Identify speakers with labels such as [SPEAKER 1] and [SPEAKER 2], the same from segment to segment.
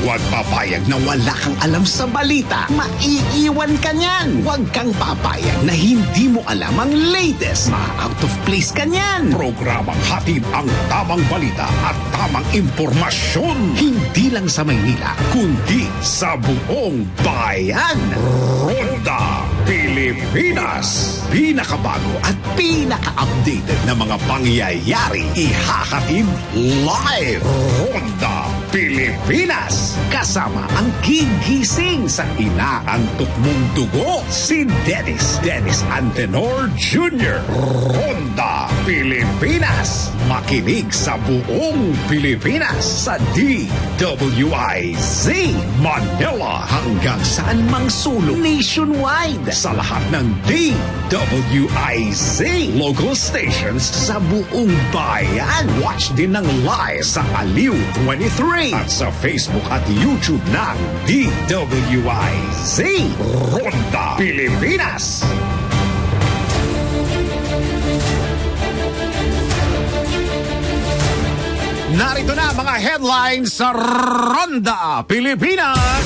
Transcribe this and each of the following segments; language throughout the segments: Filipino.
[SPEAKER 1] Huwag papayag na wala kang alam sa balita. Maiiwan ka niyan. Huwag kang papayag na hindi mo alam ang latest. Ma-out of place ka niyan. Programang hatid ang tamang balita at tamang impormasyon. Hindi lang sa Maynila, kundi sa buong bayan. Ronda Pilipinas. Pinakabago at pinaka-updated na mga pangyayari. Ihahatid live. Ronda Pilipinas. Kasama ang gigising sa inaantok mong dugo, si Dennis Antenor Jr. Ronda Pilipinas. Makinig sa buong Pilipinas sa DWIZ Manila hanggang saan mang sulong nationwide sa lahat ng DWIZ local stations sa buong bayan. Watch din ng live sa Aliw 23 at sa Facebook at YouTube ng DWIZ Ronda Pilipinas. Narito na mga headlines sa Ronda Pilipinas.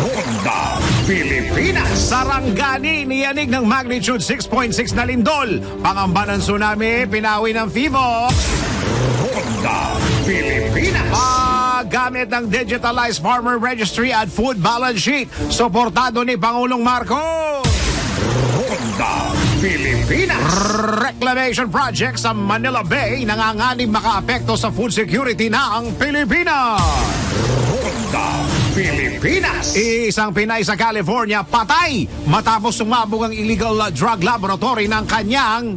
[SPEAKER 1] Ronda Pilipinas. Sarangani niyanig ng magnitude 6.6 na lindol. Pangamba ng tsunami, pinawi ng FIVO. Ronda Pilipinas. Gamit ng digitalized farmer registry at food balance sheet. Suportado ni Pangulong Marcos. Ronda Pilipinas. Reclamation project sa Manila Bay nanganganib makaapekto sa food security ng Pilipinas. Ronda Pilipinas. Isang Pinay sa California patay matapos sumabog ang illegal drug laboratory ng kanyang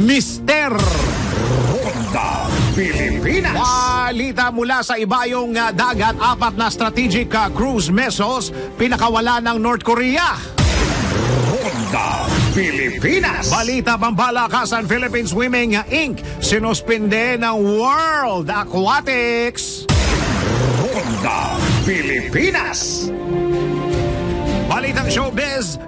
[SPEAKER 1] mister. Ronda Pilipinas. Balita mula sa ibayong dagat, 4 na strategic cruise missiles pinakawala ng North Korea. Ronda Pilipinas. Balita pambalakasan, Philippine Swimming Inc. sinuspinde ng World Aquatics. Ronda Pilipinas. Balitang showbiz.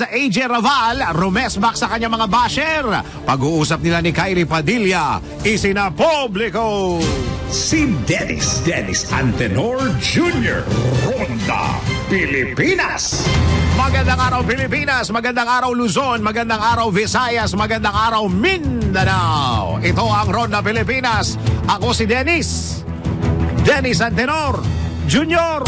[SPEAKER 1] AJ Raval, rumesbak sa kanyang mga basher. Pag-uusap nila ni Kyrie Padilla, isinapubliko. Si Dennis Antenor Jr. Ronda Pilipinas. Magandang araw Pilipinas, magandang araw Luzon, magandang araw Visayas, magandang araw Mindanao. Ito ang Ronda Pilipinas. Ako si Dennis Antenor Jr.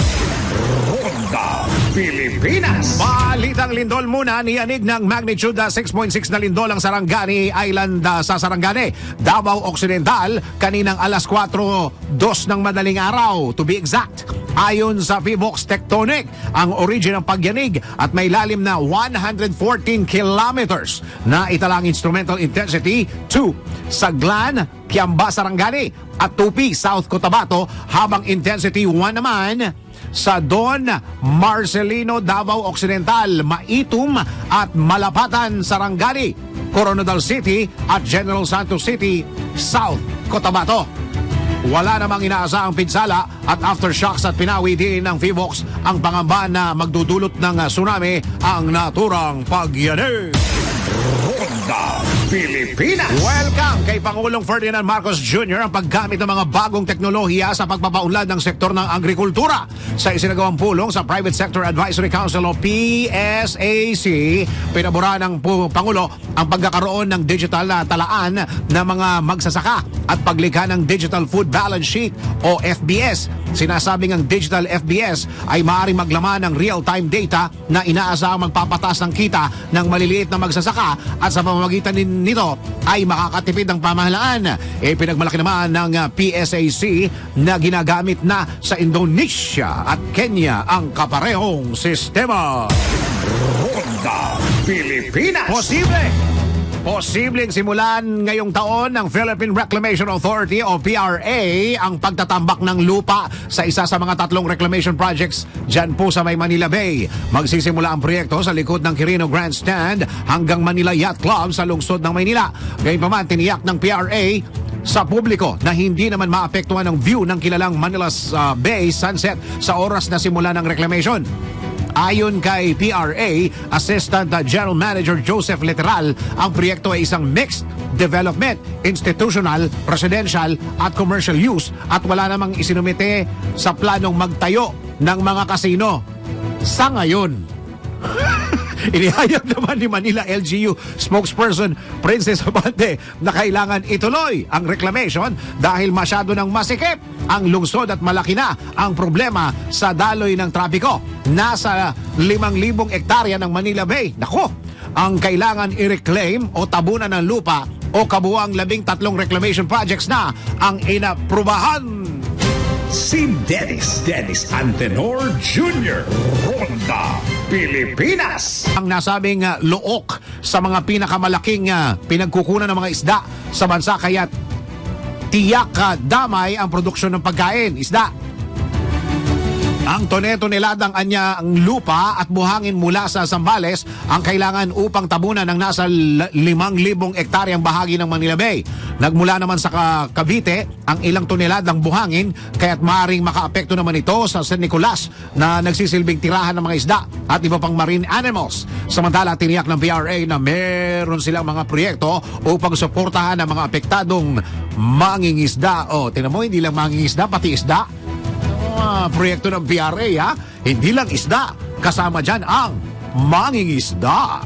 [SPEAKER 1] Ronda Pilipinas. Balitang lindol muna, niyanig ng magnitude 6.6 na lindol ang Sarangani Island sa Sarangani, Davao Occidental, kaninang alas 4:02 ng madaling araw. To be exact, ayon sa PHIVOX Tectonic, ang origin ng pagyanig at may lalim na 114 kilometers na italang instrumental intensity 2 sa Glan, Kiamba, Sarangani at Tupi, South Cotabato, habang intensity 1 naman sa Don Marcelino, Davao Occidental, Maitum at Malapatan, Sarangani, Coronadal City at General Santos City, South Cotabato. Wala namang inaasahang pinsala at aftershocks at pinawi din ng PHIVOX ang pangamba na magdudulot ng tsunami ang naturang pagyanig. Ronda Pilipinas. Welcome kay Pangulong Ferdinand Marcos Jr. ang paggamit ng mga bagong teknolohiya sa pagpapaunlad ng sektor ng agrikultura. Sa isinagawang pulong sa Private Sector Advisory Council o PSAC, pinabura ng Pangulo ang pagkakaroon ng digital na talaan ng mga magsasaka at paglikha ng Digital Food Balance Sheet o FBS. Sinasabing ang Digital FBS ay maaaring maglaman ng real-time data na inaasahang magpapatas ng kita ng maliliit na magsasaka at sa pamamagitan nito ay makakatipid ng pamahalaan. Pinagmalaki naman ng PSAC na ginagamit na sa Indonesia at Kenya ang kaparehong sistema. Ronda Pilipinas. Posibleng simulan ngayong taon ng Philippine Reclamation Authority o PRA ang pagtatambak ng lupa sa isa sa mga 3 reclamation projects dyan po sa may Manila Bay. Magsisimula ang proyekto sa likod ng Quirino Grandstand hanggang Manila Yacht Club sa lungsod ng Maynila. Gayunpaman, tiniyak ng PRA sa publiko na hindi naman maapektuhan ng view ng kilalang Manila's Bay sunset sa oras na simula ng reclamation. Ayon kay PRA Assistant General Manager Joseph Literal, ang proyekto ay isang mixed development, institutional, residential at commercial use at wala namang isinumite sa planong magtayo ng mga kasino. Sa ngayon, inihayag naman ni Manila LGU spokesperson Princess Abante na kailangan ituloy ang reclamation dahil masyado nang masikip ang lungsod at malaki na ang problema sa daloy ng trapiko. Nasa 5,000 hektarya ng Manila Bay. Nako, ang kailangan i-reclaim o tabunan ng lupa o kabuang 13 reclamation projects na ang inaprubahan.
[SPEAKER 2] Si Dennis Antenor Jr. Ronda Pilipinas.
[SPEAKER 1] Ang nasabing look sa mga pinakamalaking pinagkukunan ng mga isda sa bansa kaya tiyak damay ang produksyon ng pagkain, isda. Ang tone-toneladang anya ang lupa at buhangin mula sa Zambales ang kailangan upang tabunan ng nasa 5,000 hektaryang bahagi ng Manila Bay. Nagmula naman sa Cavite ang ilang toneladang buhangin kaya't maaaring makaapekto naman ito sa San Nicolas na nagsisilbing tirahan ng mga isda at iba pang marine animals. Samantala, tiniyak ng PRA na meron silang mga proyekto upang suportahan ang mga apektadong mangingisda. O, tingnan mo, hindi lang mangingisda, pati isda. Proyekto ng PRA, ha? Hindi lang isda, kasama dyan ang mangingisda.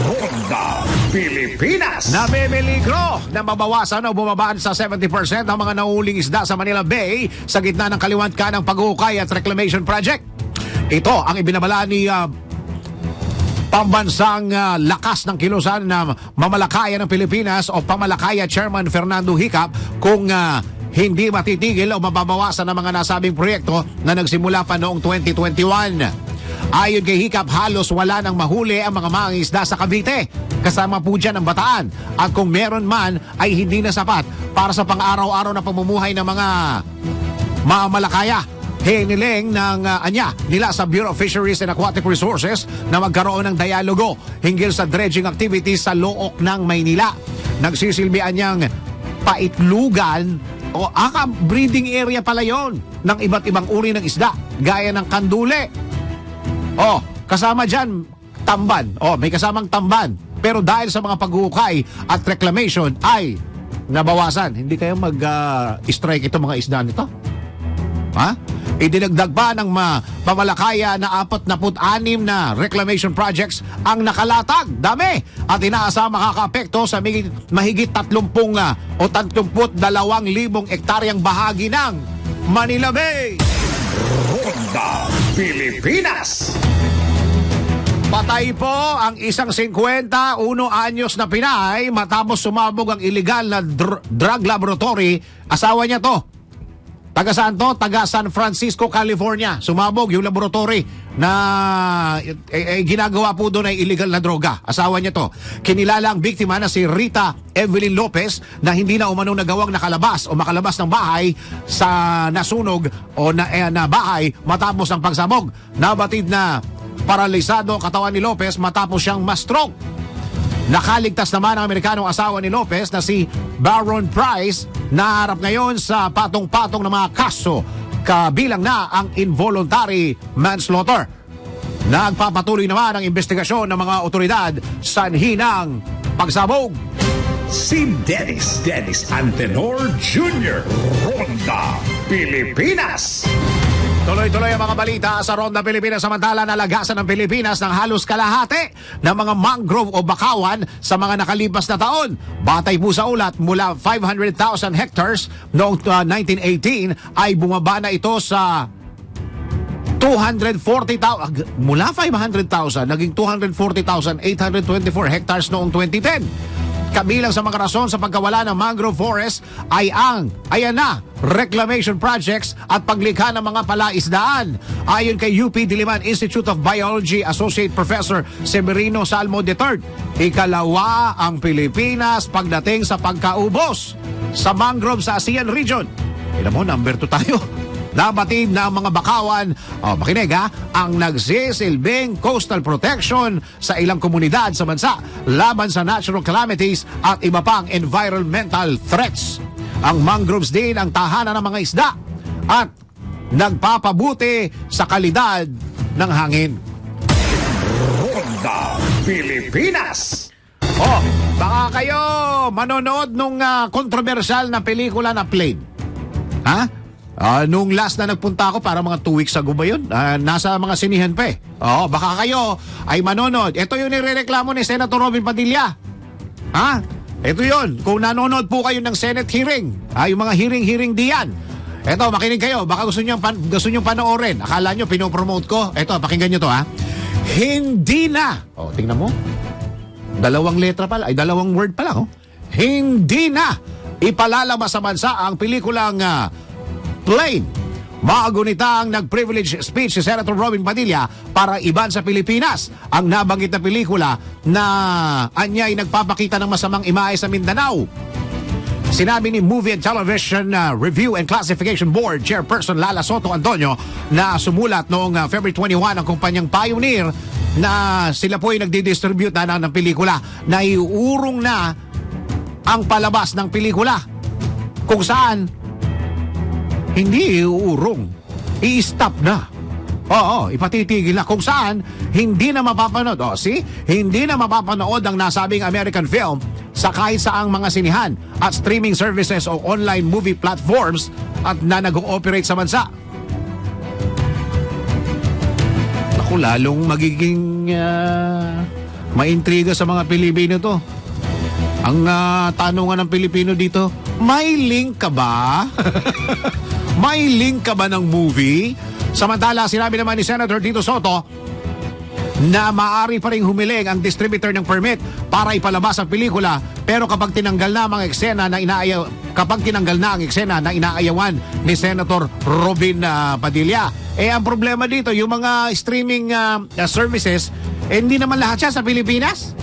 [SPEAKER 2] Ronda Pilipinas.
[SPEAKER 1] Namemeligro na mabawasan o bumabaan sa 70% ang mga nahuling isda sa Manila Bay sa gitna ng kaliwat ng pag-uukay at reclamation project. Ito ang ibinabala ni pambansang lakas ng kilusan na mamalakaya ng Pilipinas o Pamalakaya Chairman Fernando Hicap kung hindi matitigil o mababawasan ang mga nasabing proyekto na nagsimula pa noong 2021. Ayon kay Hicap, halos wala nang mahuli ang mga mangingisda sa Cavite. Kasama po dyan ang Bataan. At kung meron man ay hindi na sapat para sa pang-araw-araw na pamumuhay ng mga mamalakaya. Hiniling ng nila sa Bureau of Fisheries and Aquatic Resources na magkaroon ng dialogo hinggil sa dredging activities sa Look ng Maynila. Nagsisilbihan niyang paitlugan o breeding area pala yon ng iba't ibang uri ng isda gaya ng kandule. O, kasama dyan tamban. O, may kasamang tamban. Pero dahil sa mga pag-uukay at reclamation ay nabawasan. Hindi kayo mag-strike itong mga isda nito? Ha? Idinagdag pa ng pamalakaya na 46 na reclamation projects ang nakalatag. Dami! At inaasama makakaapekto sa mahigit 30 o 32,000 hektaryang bahagi ng Manila Bay.
[SPEAKER 2] Ronda Pilipinas.
[SPEAKER 1] Patay po ang isang 51 anyos na Pinay matapos sumabog ang illegal na drug laboratory. Asawa niya to. Taga saan to? Taga San Francisco, California. Sumabog yung laboratory na ginagawa po doon ay illegal na droga. Asawa niya to. Kinilala ang biktima na si Rita Evelyn Lopez na hindi na umano nagawang nakalabas o makalabas ng bahay sa nasunog o na bahay matapos ang pagsabog. Nabatid na paralisado ang katawan ni Lopez matapos siyang ma-stroke. Nakaligtas naman ang Amerikanong asawa ni Lopez na si Baron Price na harap ngayon sa patong-patong ng mga kaso kabilang na ang involuntary manslaughter. Nagpapatuloy naman ang investigasyon ng mga otoridad sa hinang pagsabog.
[SPEAKER 2] Si Dennis Antenor Jr. Ronda Pilipinas.
[SPEAKER 1] Tuloy-tuloy ang mga balita sa Ronda Pilipinas. Samantala, nalagasan ng Pilipinas ng halos kalahati ng mga mangrove o bakawan sa mga nakalipas na taon. Batay po sa ulat, mula 500,000 hectares noong 1918 ay bumaba na ito sa 240,000. Mula 500,000 naging 240,824 hectares noong 2010. Kabilang sa mga rason sa pagkawala ng mangrove forest ay ayan na, reclamation projects at paglikha ng mga palaisdaan. Ayon kay UP Diliman Institute of Biology Associate Professor Severino Salmo III, ikalawa ang Pilipinas pagdating sa pagkaubos sa mangrove sa ASEAN region. Alam mo, number 2 tayo. Nabatid na ang mga bakawan, makinig ha, ang nagsisilbing coastal protection sa ilang komunidad sa bansa laban sa natural calamities at iba pang environmental threats. Ang mangroves din ang tahanan ng mga isda at nagpapabuti sa kalidad ng hangin.
[SPEAKER 2] Ronda Pilipinas.
[SPEAKER 1] Oh, baka kayo manonood nung kontrobersyal na pelikula na Plane. Ha? Nung last na nagpunta ako, para mga 2 weeks ago ba yun? Nasa mga sinihan pa eh. Oo, baka kayo ay manonood. Ito yung nirereklamo ni Senator Robin Padilla. Ha? Ito yun. Kung nanonood po kayo ng Senate hearing, yung mga hearing diyan. Ito, makinig kayo. Baka gusto nyo panoorin. Akala nyo, pinopromote ko. Ito, pakinggan nyo to ha. Hindi na. Oh, tingnan mo. 2 letra pala. Ay, 2 word pala. Oh. Hindi na ipalalabas sa bansa ang pelikulang Plane. Maagunita ang nag-privilege speech si Senator Robin Padilla para iban sa Pilipinas ang nabanggit na pelikula na anya ay nagpapakita ng masamang imahe sa Mindanao. Sinabi ni Movie and Television Review and Classification Board Chairperson Lala Soto Antonio na sumulat noong February 21 ang kumpanyang Pioneer na sila po ay nagdi-distribute na ng pelikula na iurong na ang palabas ng pelikula kung saan hindi iuurong, i-stop na. Oo, ipatitigil na kung saan hindi na mapapanood. Hindi na mapapanood ang nasabing American film sa kahit saang mga sinihan at streaming services o online movie platforms at na nag-ooperate sa bansa. Naku, lalong magiging maintriga sa mga Pilipino to. Ang tanungan ng Pilipino dito, may link ka ba? May link ka ba ng movie? Samantala, sinabi naman ni Senator Tito Soto na maaari pa rin humiling ang distributor ng permit para ipalabas ang pelikula, pero kapag tinanggal na ang eksena na inaayawan ni Senator Robin Padilla. Ang problema dito, yung mga streaming services, hindi naman lahat siya sa Pilipinas.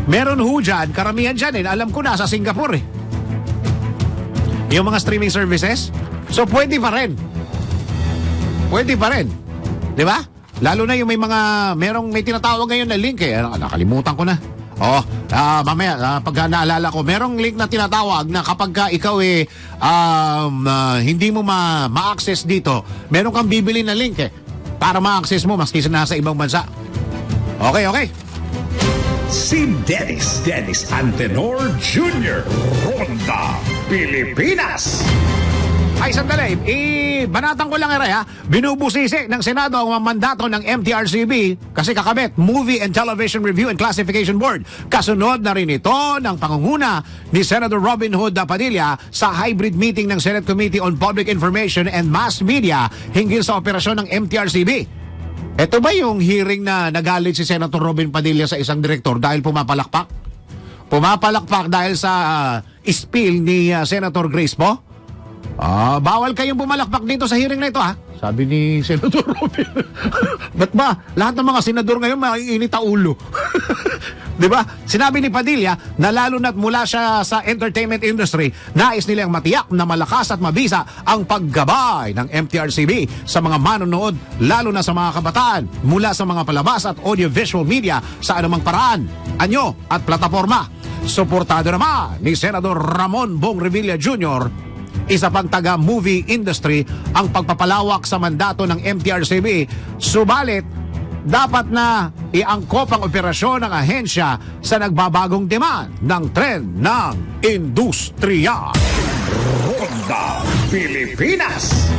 [SPEAKER 1] Meron ho dyan, karamihan dyan alam ko na sa Singapore yung mga streaming services. So pwede pa rin. Pwede pa rin. 'Di ba? Lalo na yung may tinatawag ngayon na link nakalimutan ko na. Mamaya pag naalala ko, merong link na tinatawag na kapag ikaw hindi mo ma-access dito, meron kang bibili na link para ma-access mo maski nasa ibang bansa. Okay.
[SPEAKER 2] Si Dennis Antenor Jr. Ronda Pilipinas.
[SPEAKER 1] Ay, sandali. Banatan ko lang binubusisi ng Senado ang mandato ng MTRCB kasi kakabit, Movie and Television Review and Classification Board. Kasunod na rin ito ng pangunguna ni Senator Robin Hood Padilla sa hybrid meeting ng Senate Committee on Public Information and Mass Media hinggil sa operasyon ng MTRCB. Ito ba yung hearing na nagalit si Senator Robin Padilla sa isang direktor dahil pumapalakpak? Pumapalakpak dahil sa spill ni Senator Grace po? Bawal kayong pumalakpak dito sa hearing na ito sabi ni Senator Robin. Ba't ba? Lahat ng mga senador ngayon maiinit ang ulo. Diba? Sinabi ni Padilla na lalo na't mula siya sa entertainment industry, nais nilang matiyak na malakas at mabisa ang paggabay ng MTRCB sa mga manonood, lalo na sa mga kabataan, mula sa mga palabas at audiovisual media sa anumang paraan, anyo at plataforma. Suportado naman ni Senador Ramon Bong Revilla Jr., isa pang taga-movie industry, ang pagpapalawak sa mandato ng MTRCB. Subalit, dapat na iangkop ang operasyon ng ahensya sa nagbabagong demand ng trend ng industriya.
[SPEAKER 2] Ronda Pilipinas.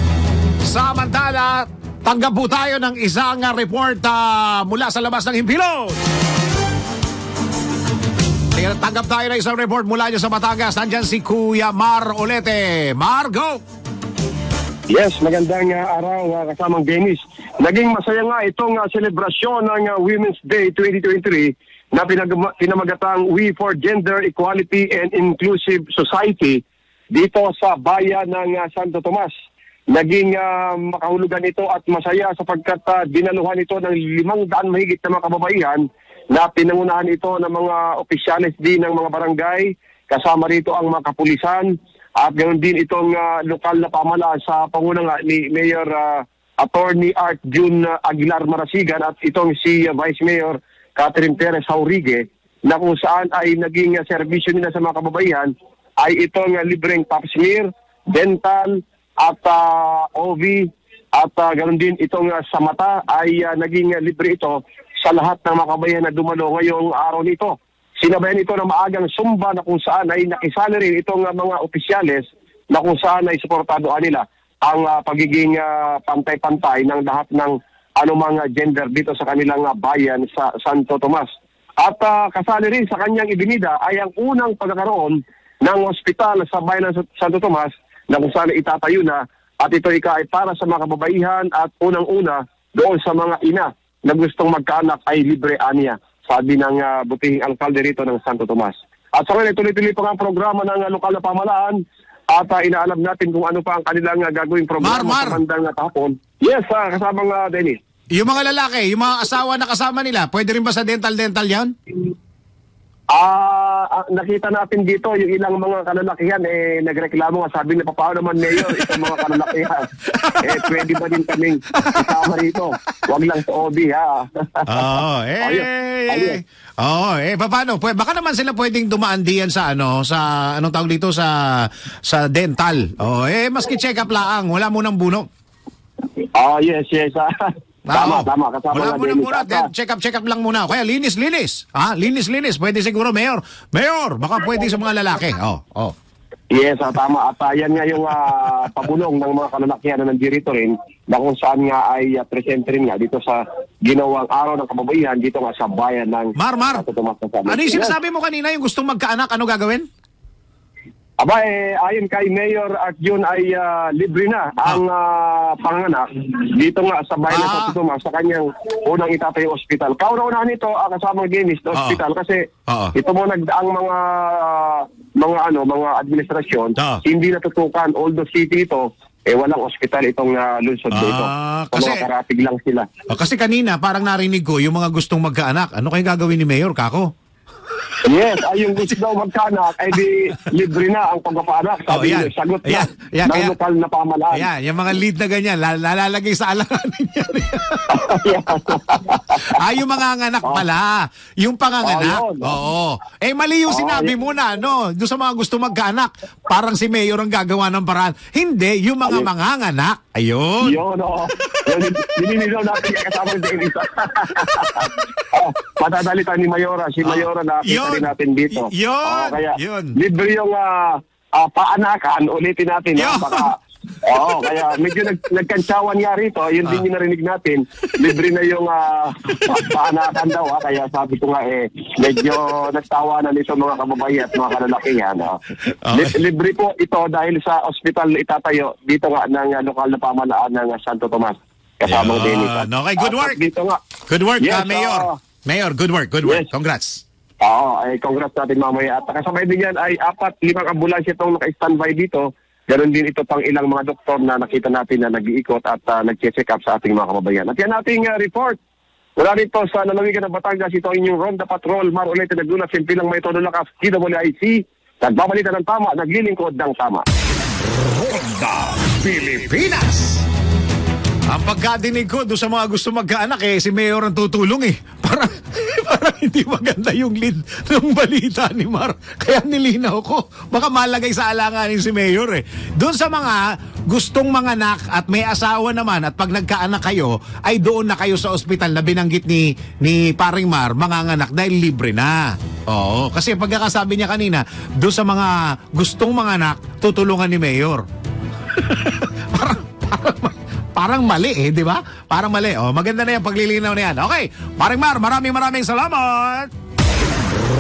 [SPEAKER 1] Samantala, tanggap po tayo ng isang report mula sa labas ng Himpilon. Tanggap tayo ng isang report mula dyan sa Batangas. Nandyan si Kuya Mar Olete. Mar, go!
[SPEAKER 3] Yes, magandang araw kasamang Dennis. Naging masaya nga itong selebrasyon ng Women's Day 2023 na pinamagatang We for Gender Equality and Inclusive Society dito sa bayan ng Santo Tomas. Naging makahulugan ito at masaya sapagkat dinaluhan ito ng 500 mahigit na mga kababaihan na pinangunahan ito ng mga opisyalis din ng mga barangay, kasama rito ang mga kapulisan, at ganoon din itong lokal na pamahalaan sa pangunang ni Mayor Attorney Art June Aguilar Marasigan at itong si Vice Mayor Catherine Perez Haurigue, na kung saan ay naging serbisyo nila sa mga kababaihan ay itong libreng pap smear, dental at OV At ganoon din itong sa mata ay naging libre ito sa lahat ng mga kabayan na dumalo ngayong araw nito. Sinabayan ito ng maagang sumba na kung saan ay nakisali rin itong mga opisyales na kung saan ay suportadoan nila ang pagiging pantay-pantay ng lahat ng anumang gender dito sa kanilang bayan sa Santo Tomas. At kasali rin sa kanyang ibinida ay ang unang pagkakaroon ng ospital sa bayan ng Santo Tomas na kung saan itatayo na, at ito ay para sa mga kababaihan at unang-una doon sa mga ina na gustong magkaanak ay libre aniya, sabi ng butihing alkalde rito ng Santo Tomas. At sa ngayon, tuloy-tuloy pa nga ang programa ng lokal na pamahalaan at inaalam natin kung ano pa ang kanilang gagawing programa sa bandang hapon. Yes, kasamang Dennis.
[SPEAKER 1] Yung mga lalaki, yung mga asawa na kasama nila, pwede rin ba sa dental yan?
[SPEAKER 3] Nakita natin dito yung ilang mga kalalakihan nagreklamo nga, sabi na paano naman mayor itong mga kalalakihan pwede ba din kaming isama rito, wag lang sa OB ha.
[SPEAKER 1] Paano? Baka naman sila pwedeng dumaan diyan sa anong tawag dito sa dental. Maski check up lang, wala mo nang buno.
[SPEAKER 3] Yes. Tama. Kasama
[SPEAKER 1] wala muna. Check up lang muna. Kaya linis. Linis. Pwede siguro, Mayor, baka pwede sa mga lalaki.
[SPEAKER 3] Yes, tama. At yan nga yung pabulong ng mga kalalakihan na nandirito rin, na kung saan nga ay presente rin nga dito sa ginawang araw ng kababaihan dito nga sa bayan ng
[SPEAKER 1] Mar. Ano yung sinasabi mo kanina, yung gustong magkaanak, ano gagawin?
[SPEAKER 3] Ayon kay Mayor Arjun ay libre na ang panganak dito nga sa bayan ng Santo Tomas sa kanyang unang itatayong ospital. Kauna-unahan nito kasamang Guinness na ospital kasi ito mo nagdaang mga administrasyon hindi natutukan, although city ito walang ospital itong lungsod dito. Kasi karatig lang sila.
[SPEAKER 1] Kasi kanina parang narinig ko yung mga gustong magkaanak. Ano kayo gagawin ni Mayor, kako?
[SPEAKER 3] Yes, yung gusto daw magkaanak ay di libre na ang pagpapaanak. Sabi niyo, sagot na ng lokal na pamahalaan.
[SPEAKER 1] Yung mga lead na ganyan, lalalagay sa alanganin yan. Yung mga anak pala. Yung panganganak. Oo. Mali yung sinabi mo na, doon sa mga gusto magkaanak, parang si Mayor ang gagawa ng paraan. Hindi, yung mga manganganak. Ayun.
[SPEAKER 3] Yun, oo. Nilinilaw natin yung kasama ni Dennis. Patadalitan ni Mayora. Si Mayora nakita rin natin dito.
[SPEAKER 1] Yun.
[SPEAKER 3] Libre yung paanakan. Ulitin natin. Kaya medyo nagkantsawan nga rito. Yun din yung narinig natin. Libre na yung paanakan daw. Kaya sabi ko nga medyo nagtawanan ito mga kababayan at mga kalalakihan. Libre po ito dahil sa ospital itatayo dito nga ng lokal na pamahalaan ng Santo Tomas. Kasamang Dennis.
[SPEAKER 1] Okay, good work.
[SPEAKER 3] Dito nga.
[SPEAKER 1] Good work, Mayor. Mayor, good work.
[SPEAKER 3] Yes.
[SPEAKER 1] Congrats.
[SPEAKER 3] Congrats natin mamaya. At kasabay din yan ay 4-5 ambulansya itong naka-standby dito. Ganon din ito pang ilang mga doktor na nakita natin na nag-iikot at nag-check up sa ating mga kababayan. At yan ating report. Wala rito sa lalawigan ng Batangas, ito inyong Ronda Patrol, Marulete Nagdula, Simpilang May Todo Lakas, DWIC. Nagbabalita ng tama, naglilingkod ng tama.
[SPEAKER 2] Ronda Pilipinas.
[SPEAKER 1] Ang pagkadinig ko doon sa mga gusto magkaanak si Mayor ang tutulong Parang hindi maganda yung lead ng balita ni Mar. Kaya nilinaw ko. Baka malagay sa alanganin si Mayor Doon sa mga gustong manganak at may asawa naman at pag nagkaanak kayo, ay doon na kayo sa ospital na binanggit ni Paring Mar, manganganak dahil libre na. Oo. Kasi pagkakasabi niya kanina, doon sa mga gustong manganak, tutulungan ni Mayor. Parang mali di ba? Parang mali. Maganda na yung paglilinaw na yan. Okay, Paring Mar, maraming salamat.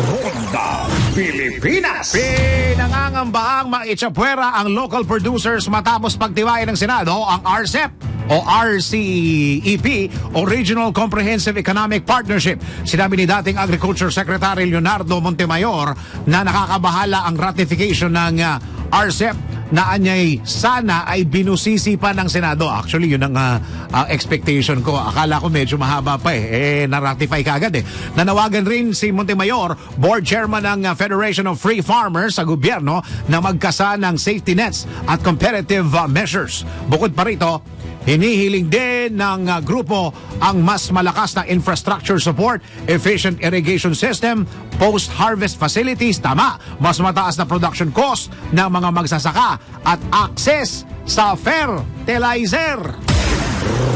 [SPEAKER 2] Ronda Pilipinas.
[SPEAKER 1] Pinangangambaang maitsapwera ang local producers matapos pagtiwain ng Senado ang RCEP o RCEP o Regional Comprehensive Economic Partnership. Sinabi ni dating Agriculture Secretary Leonardo Montemayor na nakakabahala ang ratification ng RCEP na anyay sana ay binusisi pa ng Senado. Actually, yun ang expectation ko. Akala ko medyo mahaba pa na-ratify ka agad Nanawagan rin si Montemayor, board chairman ng Federation of Free Farmers sa gobyerno, na magkasa ng safety nets at competitive measures. Bukod pa rito, hinihiling din ng grupo ang mas malakas na infrastructure support, efficient irrigation system, post-harvest facilities, mas mataas na production cost ng mga magsasaka at access sa fertilizer.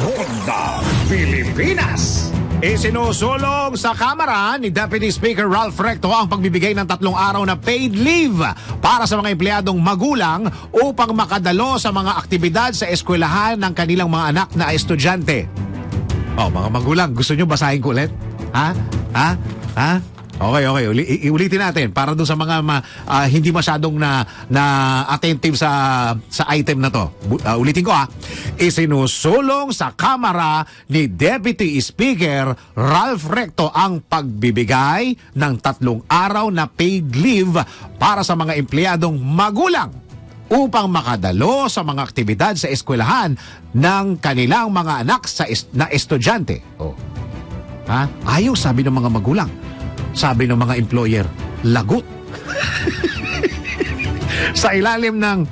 [SPEAKER 2] Ronda Pilipinas.
[SPEAKER 1] Isinusulong sa Kamara ni Deputy Speaker Ralph Recto ang pagbibigay ng 3 araw na paid leave para sa mga empleyadong magulang upang makadalo sa mga aktibidad sa eskwelahan ng kanilang mga anak na estudyante. Oh, mga magulang, gusto nyo basahin ko ulit? Ha? Ha? Ha? Okay. Iulitin natin para doon sa mga hindi masyadong na attentive sa item na to. Ulitin ko ha. Isinusulong sa Kamara ni Deputy Speaker Ralph Recto ang pagbibigay ng 3 araw na paid leave para sa mga empleyadong magulang upang makadalo sa mga aktibidad sa eskwelahan ng kanilang mga anak na estudyante. Oh. Ha? Ayaw, sabi ng mga magulang. Sabi ng mga employer, lagot. Sa ilalim ng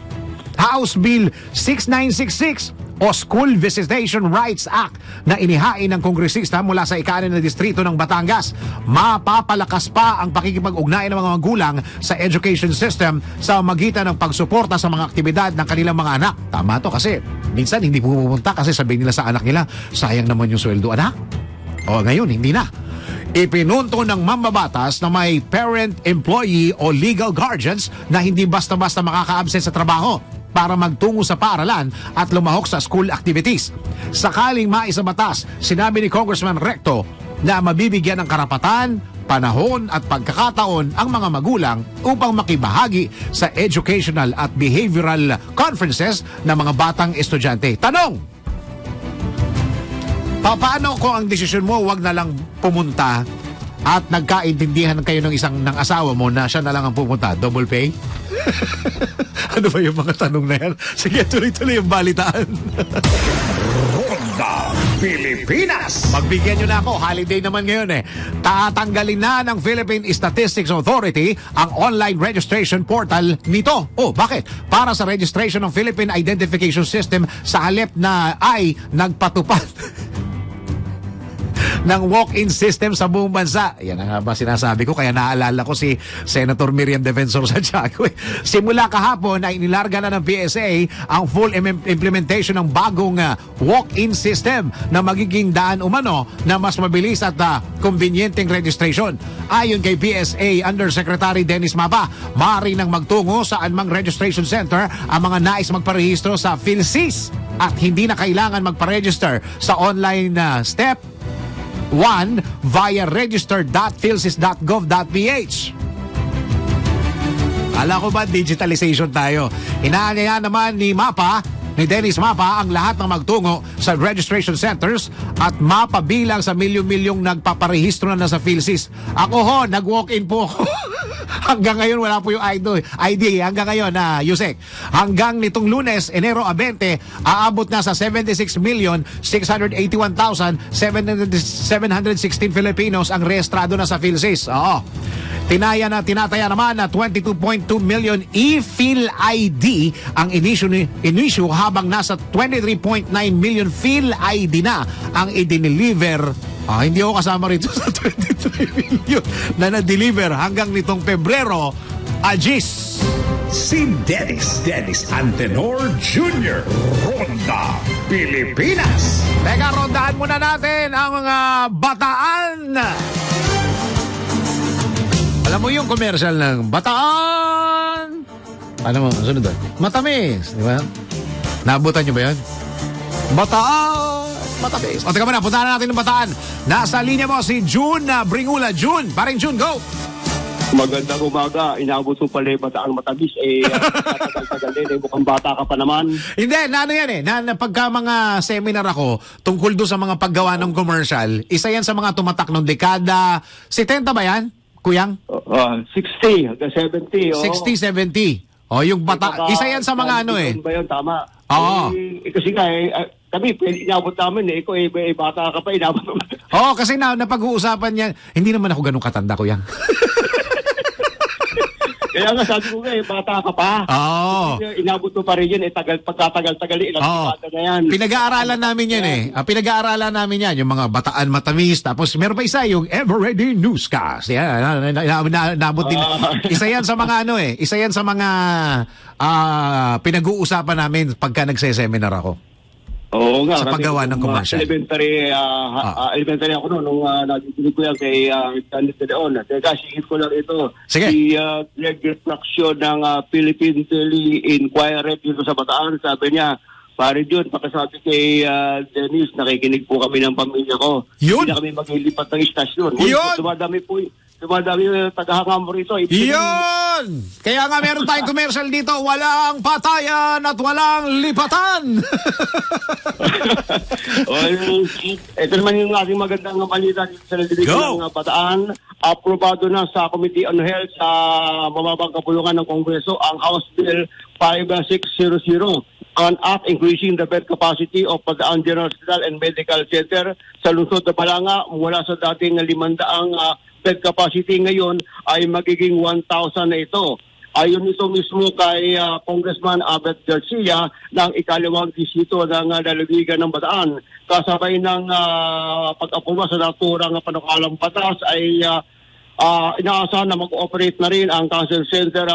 [SPEAKER 1] House Bill 6966 o School Visitation Rights Act na inihain ng kongresista mula sa ika-6 na distrito ng Batangas, mapapalakas pa ang pakikipag-ugnayan ng mga magulang sa education system sa magitan ng pagsuporta sa mga aktibidad ng kanilang mga anak. Tama to kasi minsan hindi pupunta kasi sabihin nila sa anak nila, sayang naman yung sweldo anak. O ngayon, hindi na. Ipinunto ng mambabatas na may parent, employee o legal guardians na hindi basta-basta makaka-absent sa trabaho para magtungo sa paaralan at lumahok sa school activities. Sakaling maisabatas, sinabi ni Congressman Recto na mabibigyan ng karapatan, panahon at pagkakataon ang mga magulang upang makibahagi sa educational at behavioral conferences ng mga batang estudyante. Tanong! Paano kung ang desisyon mo wag na lang pumunta at nagkaintindihan kayo ng asawa mo na siya na lang ang pupunta? Double pay? Ano ba yung mga tanong na yan? Sige, tuloy-tuloy yung balitaan.
[SPEAKER 2] Ronda Pilipinas.
[SPEAKER 1] Pagbigyan nyo na ako, holiday naman ngayon eh. Tatanggalin na ng Philippine Statistics Authority ang online registration portal nito. Oh, bakit? Para sa registration ng Philippine Identification System sa halip na ay nagpatupad ng walk-in system sa buong bansa. Yan ang ba sinasabi ko, kaya naalala ko si Senator Miriam Defensor Santiago. Simula kahapon ay inilarga na ng PSA ang full implementation ng bagong walk-in system na magiging daan umano na mas mabilis at kumbinyenteng registration. Ayon kay PSA Undersecretary Dennis Mapa, maaari nang magtungo sa anumang registration center ang mga nais magparehistro sa PhilSys at hindi na kailangan magparegister sa online step 1 via register.philsys.gov.ph. Alam ko ba digitalization tayo? Inaanyaya naman ni Dennis Mapa ang lahat ng magtungo sa registration centers at mapabilang sa milyon-milyong nagpaparehistro na sa PhilSys. Ako nag-walk-in po ako. Hanggang ngayon wala po yung ID. Hanggang ngayon Yusek. Hanggang nitong Lunes, Enero 20, aabot na sa 76,681,716 Filipinos ang rehistrado na sa PhilSys. Oo. Tinataya naman na 22.2 million e-PhilID ang inisyu habang nasa 23.9 million PhilID na ang i-deliver. Hindi ako kasama rito sa 23 million na na-deliver hanggang nitong Pebrero. Ajis!
[SPEAKER 2] Si Dennis Antenor Jr. Ronda Pilipinas.
[SPEAKER 1] Teka, rondahan muna natin ang mga bataan. Alam mo yung commercial ng bataan? Ano mo, sunod doon? Matamis, di ba? Naabutan nyo ba yan? Bataan! Matamis. O, teka muna, puntahan natin ng bataan. Nasa linya mo si June Bringula. June, paring June, go!
[SPEAKER 4] Magandang umaga. Inaabot mo pala yung bataan matamis. Tagal-tagal din. Mukhang bata ka pa naman.
[SPEAKER 1] Hindi, ano yan pagka mga seminar ako tungkol doon sa mga paggawa ng commercial, isa yan sa mga tumatak ng dekada. 70 ba yan? Kuyang?
[SPEAKER 4] 60 hanggang 70.
[SPEAKER 1] 60, 70. Yung bata. Isa yan sa mga ano eh.
[SPEAKER 4] Ba yun? Tama.
[SPEAKER 1] Oo.
[SPEAKER 4] Kasi nga kami, inabot namin ikaw bata ka pa, inabot naman.
[SPEAKER 1] Kasi napag-uusapan niya. Hindi naman ako ganun katanda, Kuyang.
[SPEAKER 4] Kaya nga sabi ko bata ka pa.
[SPEAKER 1] Oo.
[SPEAKER 4] Inabot mo pa rin yun, pagkatagal-tagal, ilang bata na yan.
[SPEAKER 1] Pinag-aaralan namin yan pinag-aaralan namin yan, yung mga bataan matamis. Tapos meron pa isa, yung Ever Ready Newscast. Yan, nabot din. Isa yan sa mga isa yan sa mga pinag-uusapan namin pagka nagse-seminar ako.
[SPEAKER 4] Oo nga.
[SPEAKER 1] Sa paggawa ng commercial.
[SPEAKER 4] Elementary ako noon nung nadidinig ko yan kay Janet de Leon. Teka, singit ko lang ito.
[SPEAKER 1] Sige.
[SPEAKER 4] Si Greg Refraction ng Philippine Daily Inquirer dito sa Bataan, sabi niya, pare Jun, pakisabi kay Dennis, nakikinig po kami ng pamilya ko.
[SPEAKER 1] Yun!
[SPEAKER 4] Hindi na kami maglilipat ng istasyon.
[SPEAKER 1] Yun!
[SPEAKER 4] Dumadami tagahangam mo rito.
[SPEAKER 1] Yun! Kaya nga meron tayong commercial dito, walang patayan at walang lipatan.
[SPEAKER 4] Ito naman yung ating magandang balita dito sa Liligan ng Bataan. Aprobado na sa Committee on Health sa mababang kapulungan ng Kongreso ang House Bill 5600, an act increasing the bed capacity of Bataan General Hospital and Medical Center sa lungsod na Balanga mula sa dating 500 bed capacity ngayon ay magiging 1,000 na ito. Ayon ito mismo kay Congressman Abet Garcia ng ikalawang disito ng lalawigan ng Bataan. Kasabay ng pag-aproba sa naturang panukalang batas ay inaasahan na mag-ooperate na rin ang cancer center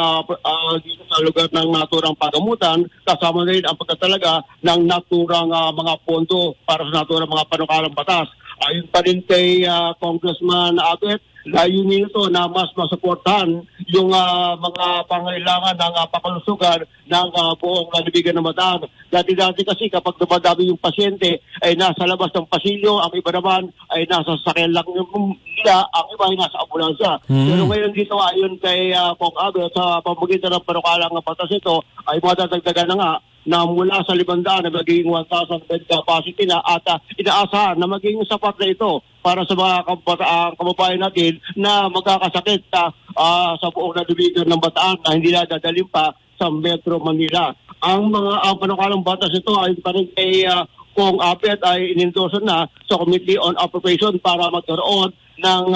[SPEAKER 4] dito sa lugar ng naturang pagamutan, kasama na rin ang pagtatalaga ng naturang mga pondo para sa naturang mga panukalang batas. Ayon pa rin kay Congressman Abet, layunin ito na mas masuportahan yung mga pangailangan ng pakalusugan ng buong lalawigan ng Bataan. Dati-dati kasi kapag dumadami yung pasyente ay nasa labas ng pasilyo, ang iba naman ay nasa sakyan lang nila, ang iba ay nasa ambulansya. Pero ngayon dito ayon kay Kong Abel, sa pamagitan ng panukalang batas ito ay madadagdagan na nga na mula sa 500 na magiging 1,000 bed capacity na at inaasahan na magiging sapat na ito para sa mga kababayan natin na magkakasakit sa buong lalawigan ng Bataan na hindi na dadalhin pa sa Metro Manila. Ang panukalang batas ito ay pa rin kay Kong Apet ay inendorso na sa Committee on Appropriation para magkaroon ng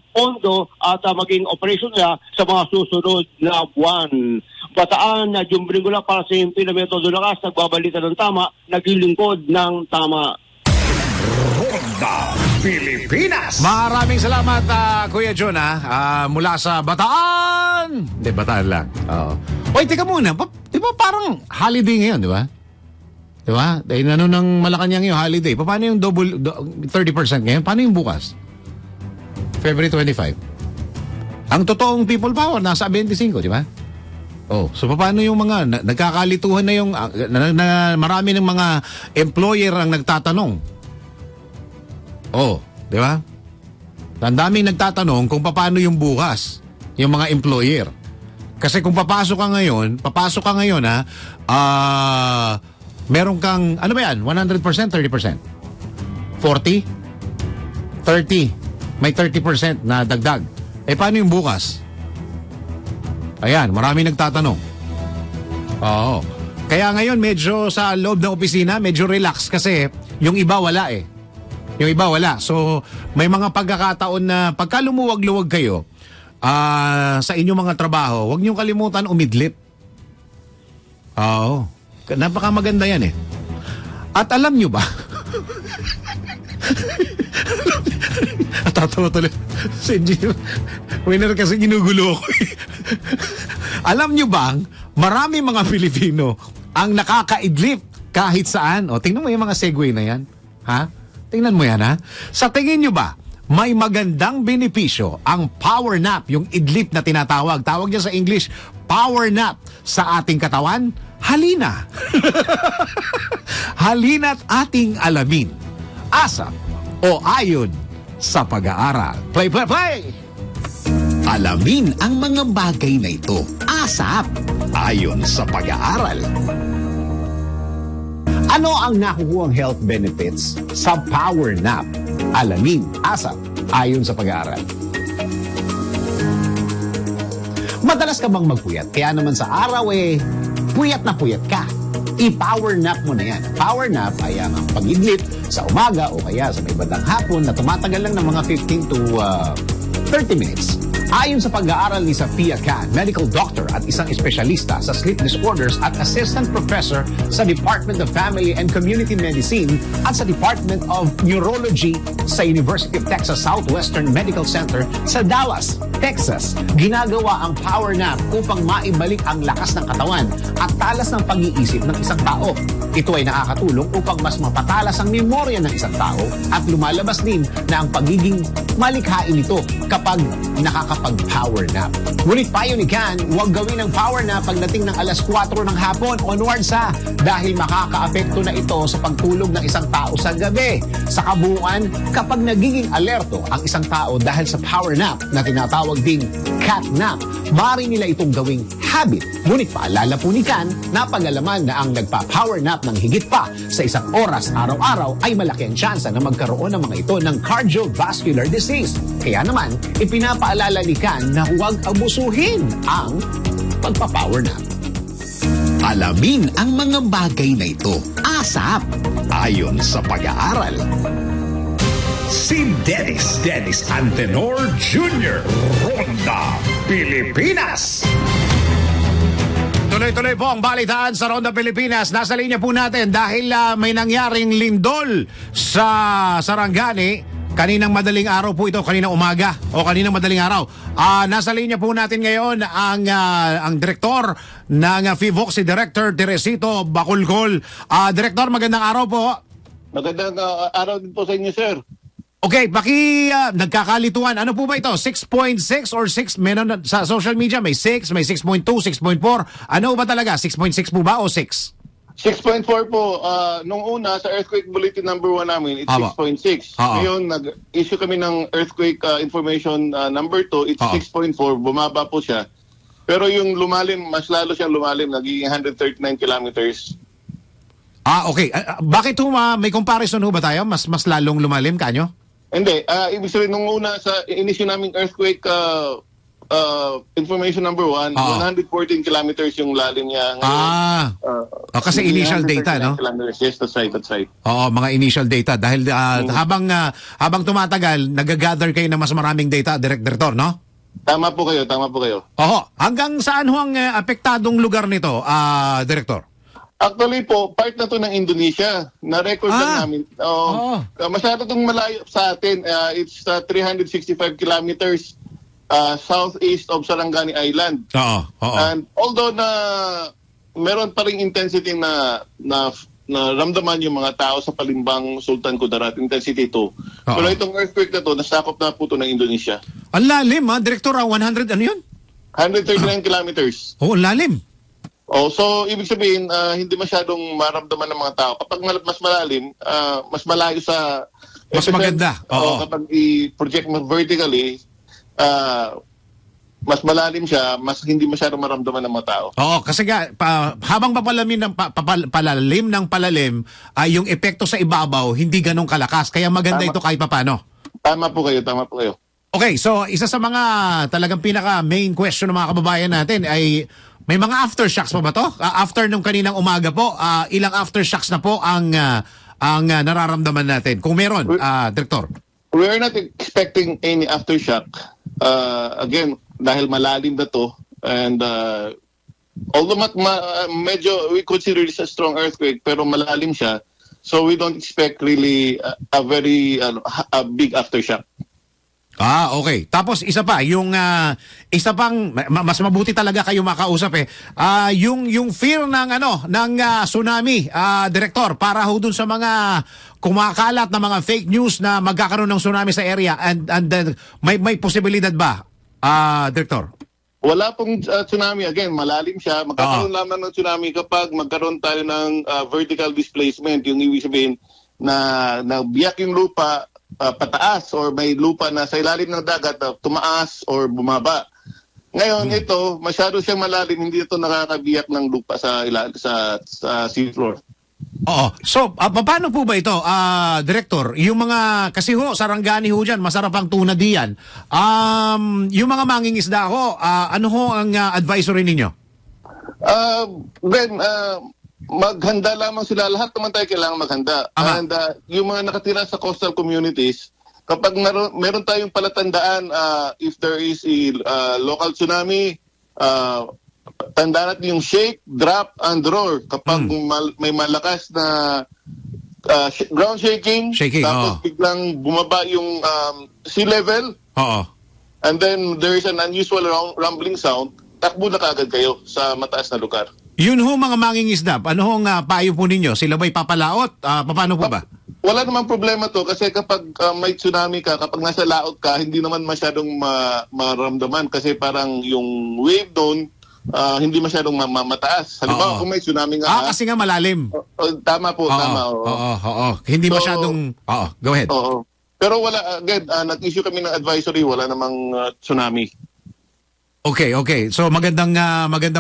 [SPEAKER 4] pondo at maging operation niya sa mga susunod na buwan. Bataan na Jumbrigula para sa Pilameto Dulakas, nagbabalita ng tama, naglilingkod ng tama.
[SPEAKER 2] Ronda Pilipinas.
[SPEAKER 1] Maraming salamat, Kuya John, mula sa Bataan. Hindi, Bataan lang. Oy, teka muna. Di ba parang holiday ngayon, di ba? Di ba? Dahil ano ng Malacanang yung holiday. Paano yung 30% ngayon? Paano yung bukas? February 25. Ang totoong people power, nasa 25, di ba? So paano yung mga nagkakalituhan na yung marami ng mga employer ang nagtatanong. Di ba? Ang daming nagtatanong kung paano yung bukas, yung mga employer. Kasi kung papasok ka ngayon meron kang, ano ba yan? 100%, 30%? 40? 30? May 30% na dagdag. Paano yung bukas? Ayan, marami nagtatanong. Kaya ngayon medyo sa loob ng opisina, medyo relax kasi yung iba wala Yung iba wala. So, may mga pagkakataon na pagka lumuwag-luwag kayo sa inyong mga trabaho, huwag niyong kalimutan umidlip. Napakamaganda yan At alam niyo ba? Tatawa tuloy. Winner kasi ginugulo ako Alam nyo bang, marami mga Pilipino ang nakakaidlip kahit saan. Tingnan mo yung mga segue na yan. Tingnan mo yan, Sa tingin nyo ba, may magandang benepisyo ang power nap, yung idlip na tinatawag. Tawag niya sa English, power nap sa ating katawan? Halina. Halina't ating alamin. Asap o ayon sa pag-aaral. Play, play, play!
[SPEAKER 2] Alamin ang mga bagay na ito. ASAP, ayon sa pag-aaral.
[SPEAKER 1] Ano ang nakukuhang health benefits sa power nap? Alamin, ASAP, ayon sa pag-aaral. Madalas ka bang magpuyat? Kaya naman sa araw puyat na puyat ka. I-power nap mo na yan. Power nap ay ang pag-idlip sa umaga o kaya sa may bandang hapon na tumatagal lang ng mga 15 to 30 minutes.
[SPEAKER 2] Ayon sa pag-aaral ni Safia Khan, medical doctor at isang espesyalista sa sleep disorders at assistant professor sa Department of Family and Community Medicine at sa Department of Neurology sa University of Texas Southwestern Medical Center sa Dallas, Texas, ginagawa ang power nap upang maibalik ang lakas ng katawan at talas ng pag-iisip ng isang tao. Ito ay nakakatulong upang mas mapatalas ang memorya ng isang tao at lumalabas din na ang pagiging malikhain nito kapag nakakapag-power nap. Ngunit payo ni Khan, huwag gawin ang power nap pagdating ng alas 4 ng hapon onwards dahil makakaapekto na ito sa pagtulog ng isang tao sa gabi. Sa kabuuan, kapag nagiging alerto ang isang tao dahil sa power nap na tinatawag ding cat nap, maaari nila itong gawing habit. Ngunit paalala po ni Khan na pag-alaman na ang nagpa-power nap ng higit pa sa isang oras araw-araw ay malaki ang tsansa na magkaroon ng mga ito ng cardiovascular disease. Kaya naman, ipinapaalala ni Khan na huwag abusuhin ang pagpa-power nap. Alamin ang mga bagay na ito. ASAP, ayon sa pag-aaral.
[SPEAKER 1] Si Dennis Antenor Jr. Ronda Pilipinas. Tuloy-tuloy po ang balitaan sa Ronda Pilipinas. Nasa linya po natin dahil may nangyaring lindol sa Sarangani. Kaninang madaling araw po ito, kaninang umaga o kaninang madaling araw. Nasa linya po natin ngayon ang direktor ng FIVOC, si Director Teresito Bacolcol. Director, magandang araw po.
[SPEAKER 5] Magandang araw din po sa inyo, sir.
[SPEAKER 1] Okay, nagkakalituan. Ano po ba ito? 6.6 or 6? Meron sa social media, may 6, may 6.2, 6.4. Ano ba talaga? 6.6 po ba o 6?
[SPEAKER 5] 6.4 po. Nung una, sa earthquake bulletin number 1 namin, it's 6.6. Ngayon, nag-issue kami ng earthquake information number 2, it's 6.4. Bumaba po siya. Pero yung lumalim, mas lalo siyang lumalim. Nagiging 139 kilometers.
[SPEAKER 1] Okay. Bakit may comparison ho ba tayo? Mas lalong lumalim kanyo?
[SPEAKER 5] Hindi. Ibig sabihin, nung una, sa issue naming earthquake information number 1, 114 kilometers yung lalim niya. Ngayon,
[SPEAKER 1] kasi initial data, no?
[SPEAKER 5] Yes, that's right.
[SPEAKER 1] Oo, mga initial data. Dahil habang tumatagal, nag-gather kayo ng mas maraming data, Director, no?
[SPEAKER 5] Tama po kayo.
[SPEAKER 1] Oo. Hanggang saan ho ang apektadong lugar nito, Director?
[SPEAKER 5] Actually po, part na to ng Indonesia. Na-record lang namin. Masyado itong malayo sa atin. It's 365 kilometers southeast of Sarangani Island. And although na meron pa ring intensity na ramdaman yung mga tao sa Palimbang, Sultan Kudarat, intensity 2. Pero itong earthquake na to, nasakop na po to ng Indonesia.
[SPEAKER 1] Ang lalim, Director, 100, ano yun?
[SPEAKER 5] 139 kilometers.
[SPEAKER 1] Lalim.
[SPEAKER 5] So ibig sabihin, hindi masyadong maramdaman ng mga tao. Kapag mas malalim, mas malayo sa...
[SPEAKER 1] Mas maganda.
[SPEAKER 5] Kapag i-project mo vertically, mas malalim siya, mas hindi masyadong maramdaman ng mga tao.
[SPEAKER 1] Kasi habang palalim ng palalim, yung epekto sa ibabaw, hindi ganong kalakas. Kaya maganda ito kahit papano.
[SPEAKER 5] Tama po kayo.
[SPEAKER 1] Okay, so isa sa mga talagang pinaka-main question ng mga kababayan natin ay may mga aftershocks pa ba to? After nung kaninang umaga po, ilang aftershocks na po ang nararamdaman natin? Kung meron, Director.
[SPEAKER 5] We are not expecting any aftershock. Again, dahil malalim na to, and although medyo we consider this a strong earthquake, pero malalim siya, so we don't expect really a very a big aftershock.
[SPEAKER 1] Okay. Tapos isa pa, yung isa pang mas mabuti talaga kayo makausap yung fear ng tsunami, Director, para ho dun sa mga kumakalat na mga fake news na magkakaroon ng tsunami sa area and may posibilidad ba, Director?
[SPEAKER 5] Wala pong tsunami. Again, malalim siya. Magkakaroon lamang ng tsunami kapag magkaroon tayo ng vertical displacement. Yung ibig sabihin na biyak yung lupa pataas or may lupa na sa ilalim ng dagat tumaas or bumaba. Ngayon, ito, masyado siyang malalim, hindi ito nakakabiyak ng lupa sa seafloor.
[SPEAKER 1] So, paano po ba ito, Director? Yung mga, kasi Sarangani dyan, masarap ang tuna diyan. Yung mga mangingisda ano ang advisory ninyo?
[SPEAKER 5] Maghanda lamang sila. Lahat naman tayo kailangan maghanda. And yung mga nakatira sa coastal communities, kapag meron tayong palatandaan, if there is a local tsunami, tandaan natin yung shake, drop, and roar. Kapag may malakas na ground shaking tapos biglang bumaba yung sea level, and then there is an unusual rumbling sound, takbo na kaagad kayo sa mataas na lugar.
[SPEAKER 1] Yun ho mga mangingisda, ano hong payo po ninyo? Sila ba'y papalaot? Paano po ba?
[SPEAKER 5] Wala namang problema to kasi kapag may tsunami ka, kapag nasa laot ka, hindi naman masyadong maramdaman kasi parang yung wave doon hindi masyadong mataas. Halimbawa kung may tsunami nga.
[SPEAKER 1] Kasi nga malalim.
[SPEAKER 5] Tama po, tama.
[SPEAKER 1] Hindi masyadong... go ahead.
[SPEAKER 5] Pero wala, again, nag-issue kami ng advisory, wala namang tsunami.
[SPEAKER 1] Okay. So magandang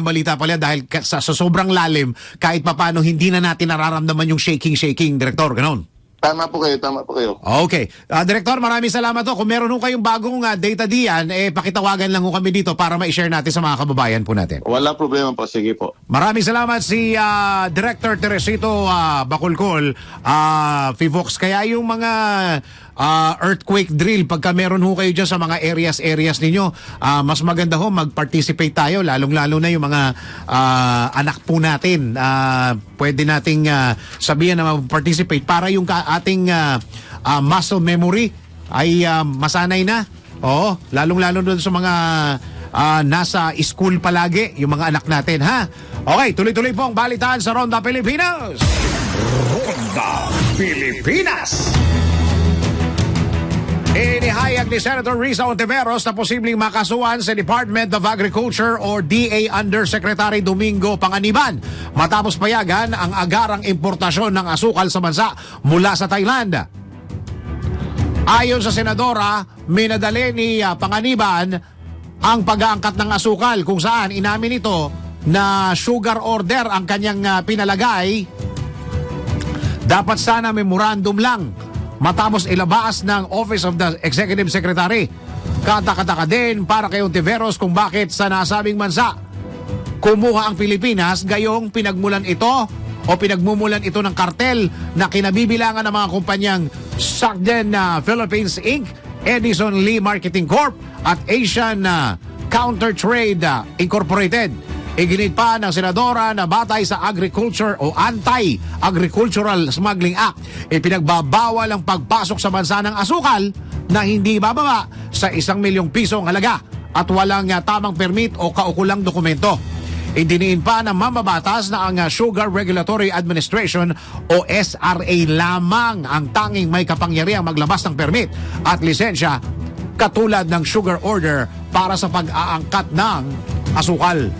[SPEAKER 1] balita pala dahil sa sobrang lalim, kahit papaano hindi na natin nararamdaman yung shaking, Direktor, ganon.
[SPEAKER 5] Tama po kayo.
[SPEAKER 1] Okay. Direktor, maraming salamat ho. Kung meron ho kayong bagong data diyan, pakitawagan lang ho kami dito para ma-share natin sa mga kababayan po natin.
[SPEAKER 5] Wala problema po. Sige po.
[SPEAKER 1] Maraming salamat si Director Teresito Bacolcol, FIVOX. Kaya yung mga earthquake drill, pagka meron ho kayo dyan sa mga areas ninyo, mas maganda ho mag-participate tayo, lalong-lalo na yung mga anak po natin. Pwede nating sabihan na mag-participate para yung ating muscle memory ay masanay na. Oo, lalong-lalo doon sa mga nasa school palagi, yung mga anak natin, ha? Okay, tuloy-tuloy po ang balitaan sa Ronda Pilipinas. Ronda Pilipinas! Inihayag ni Senator Risa Ontiveros na posibleng makasuhan sa Department of Agriculture or DA Undersecretary Domingo Panganiban matapos payagan ang agarang importasyon ng asukal sa bansa mula sa Thailand. Ayon sa Senadora, minadali ni Panganiban ang pag-aangkat ng asukal kung saan inamin ito na sugar order ang kanyang pinalagay. Dapat sana memorandum lang matapos ilabas ng Office of the Executive Secretary. Katakataka din para kay Ontiveros kung bakit sa nasabing bansa kumuha ang Pilipinas gayong pinagmulan ito o pinagmumulan ito ng kartel na kinabibilangan ng mga kumpanyang Sugden Philippines Inc., Edison Lee Marketing Corp. At Asian Counter Trade Incorporated. Iginit pa ng Senadora na batay sa Agriculture o Anti-Agricultural Smuggling Act, ipinagbabawal ang pagpasok sa bansa ng asukal na hindi bababa sa 1 milyong piso ang halaga at walang tamang permit o kaukulang dokumento. Idiniin pa ng mamabatas na ang Sugar Regulatory Administration o SRA lamang ang tanging may kapangyarihang maglabas ng permit at lisensya katulad ng sugar order para sa pag-aangkat ng asukal.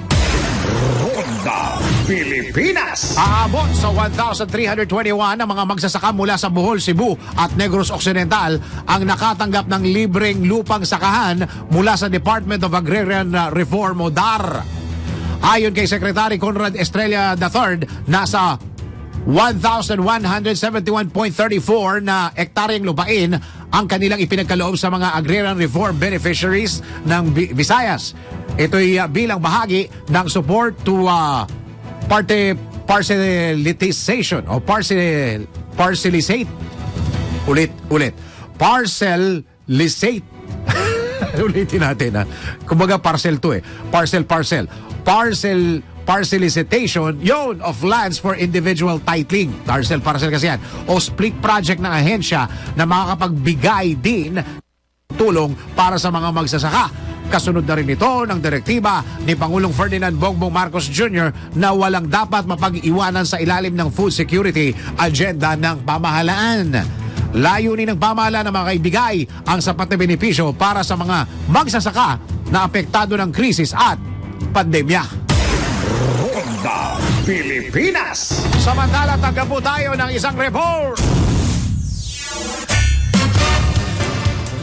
[SPEAKER 1] Ronda Pilipinas. Aabot sa 1,321 ang mga magsasaka mula sa Bohol, Cebu at Negros Occidental ang nakatanggap ng libreng lupang sakahan mula sa Department of Agrarian Reform o DAR. Ayon kay Secretary Conrad Estrella III, nasa 1,171.34 na ektaryang lupain ang kanilang ipinagkaloob sa mga agrarian reform beneficiaries ng Visayas. Ito'y bilang bahagi ng support to parcelization o parcelizate. Parcelizate. Ulitin natin, ha. Kumbaga parcel to, parcelization yon of lands for individual titling. Parcel kasi yan. O split project ng ahensya na makakapagbigay din tulong para sa mga magsasaka. Kasunod na rin ito ng direktiba ni Pangulong Ferdinand Bongbong Marcos Jr. na walang dapat mapag-iwanan sa ilalim ng food security agenda ng pamahalaan. Layunin ng pamahalaan na makaibigay ang sapat na benepisyo para sa mga magsasaka na apektado ng krisis at pandemya. Ronda Pilipinas. Samantala, tanggap po tayo ng isang report.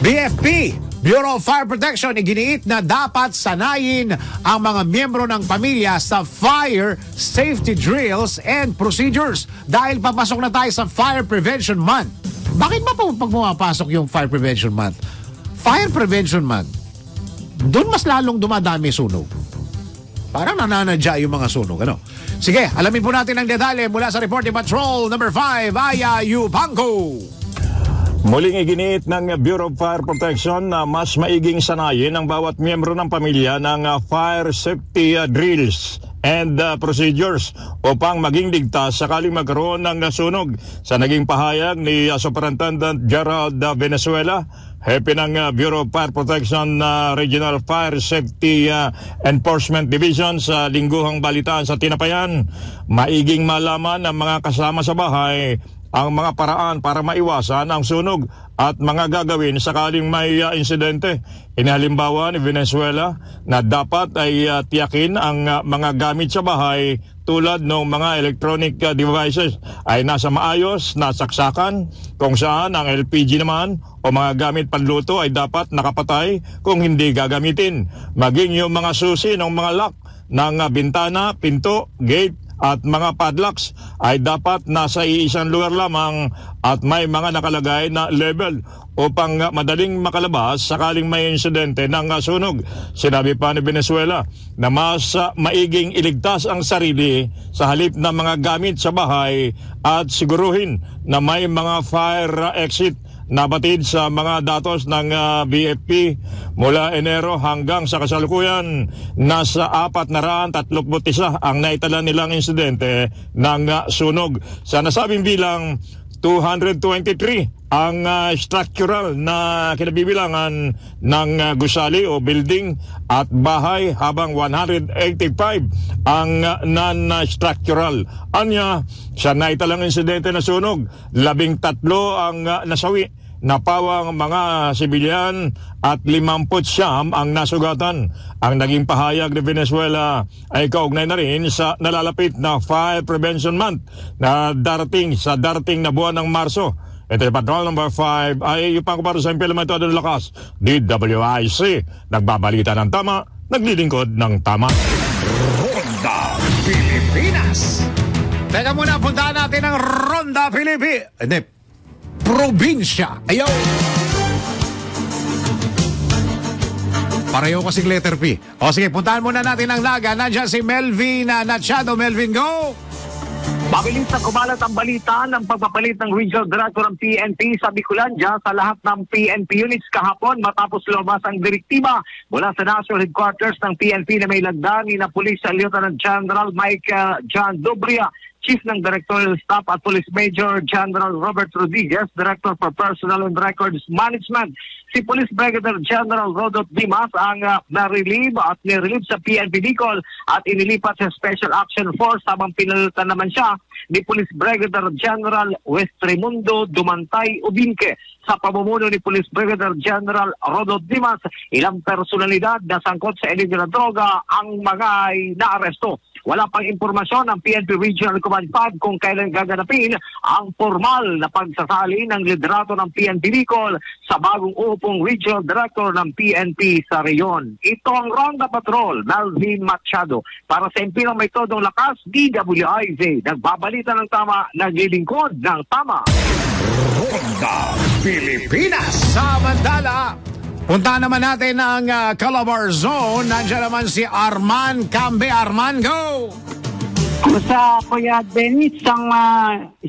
[SPEAKER 1] BFP, Bureau of Fire Protection, iginiit na dapat sanayin ang mga miyembro ng pamilya sa fire safety drills and procedures dahil papasok na tayo sa Fire Prevention Month. Bakit ba pag pumapasok yung Fire Prevention Month? Fire Prevention Month, doon mas lalong dumadami sunog. Parang nananadya yung mga sunog, ano? Sige, alamin po natin ang detalye mula sa Report ni Patrol number 5, Aya Yupanco.
[SPEAKER 6] Muling iginiit ng Bureau of Fire Protection na mas maiging sanayin ang bawat miyembro ng pamilya ng fire safety drills and procedures upang maging ligtas sakaling magkaroon ng sunog. Sa naging pahayag ni Superintendent Gerald Venezuela, hepe ng Bureau of Fire Protection Regional Fire Safety Enforcement Division sa lingguhang balitaan sa Tinapayan, maiging malaman ng mga kasama sa bahay ang mga paraan para maiwasan ang sunog at mga gagawin sakaling may insidente. Inihalimbawa ni Venezuela na dapat ay tiyakin ang mga gamit sa bahay tulad ng mga electronic devices ay nasa maayos na saksakan, kung saan ang LPG naman o mga gamit panluto ay dapat nakapatay kung hindi gagamitin. Maging yung mga susi ng mga lock ng bintana, pinto, gate at mga padlocks ay dapat nasa iisang lugar lamang at may mga nakalagay na label upang madaling makalabas sakaling may insidente ng sunog. Sinabi pa ni Venezuela na mas maiging iligtas ang sarili sa halip ng mga gamit sa bahay at siguruhin na may mga fire exit. Nabatid sa mga datos ng BFP mula Enero hanggang sa kasalukuyan, nasa 431 ang naitala nilang insidente ng sunog. Sa nasabing bilang, 223 ang structural na kinabibilangan ng gusali o building at bahay, habang 185 ang non-structural. Anya, sa naitalang insidente na sunog, 13 ang nasawi. Napawang mga sibilyan at 59 ang nasugatan. Ang naging pahayag ni Venezuela ay kaugnay na rin sa nalalapit na Fire Prevention Month na darating na buwan ng Marso. Ito yung Patrol Number 5 ay ipangkuparo sa implemento ng lakas. DWIC, nagbabalita ng tama, naglilingkod ng tama.
[SPEAKER 1] Ronda Pilipinas. Teka muna, puntahan natin ang Ronda Pilipinas. Probinsya. Ayaw! Pareho kasing letter P. O sige, puntahan muna natin ang Naga. Nandiyan si Melvin Nachado. Melvin, go!
[SPEAKER 7] Mabilis na kumalat ang balita ng pagpapalit ng Regional Director ng PNP sa Bicolandia sa lahat ng PNP units kahapon matapos lumabas ang direktiba mula sa National Headquarters ng PNP na may lagda ni na Police Lieutenant General Mike John Dobria, Chief ng Directorial Staff at Police Major General Robert Rodriguez, Director for Personnel and Records Management. Si Police Brigadier General Rodot Dimas ang na-relieve at nirelieve sa PNP Bicol at inilipat sa Special Action Force, habang pinalitan naman siya ni Police Brigadier General Westrimundo Dumantay Ubinque. Sa pamumuno ni Police Brigadier General Rodot Dimas, ilang personalidad na sangkot sa illegal na droga ang mga naaresto. Wala pang impormasyon ng PNP Regional Command 5 kung kailan gaganapin ang formal na pagsasali ng liderato ng PNP Bicol sa bagong upong Regional Director ng PNP sa reyon. Ito ang Ronda Patrol, Melvin Machado. Para sa impirang may todong lakas, DWIZ. Nagbabalita ng tama, naglilingkod ng tama.
[SPEAKER 1] Ronda Pilipinas. Samantala, punta naman natin ang Calabar Zone. Nandiyan naman si Arman Cambe. Arman, go!
[SPEAKER 8] Sa Kuya Dennis, isang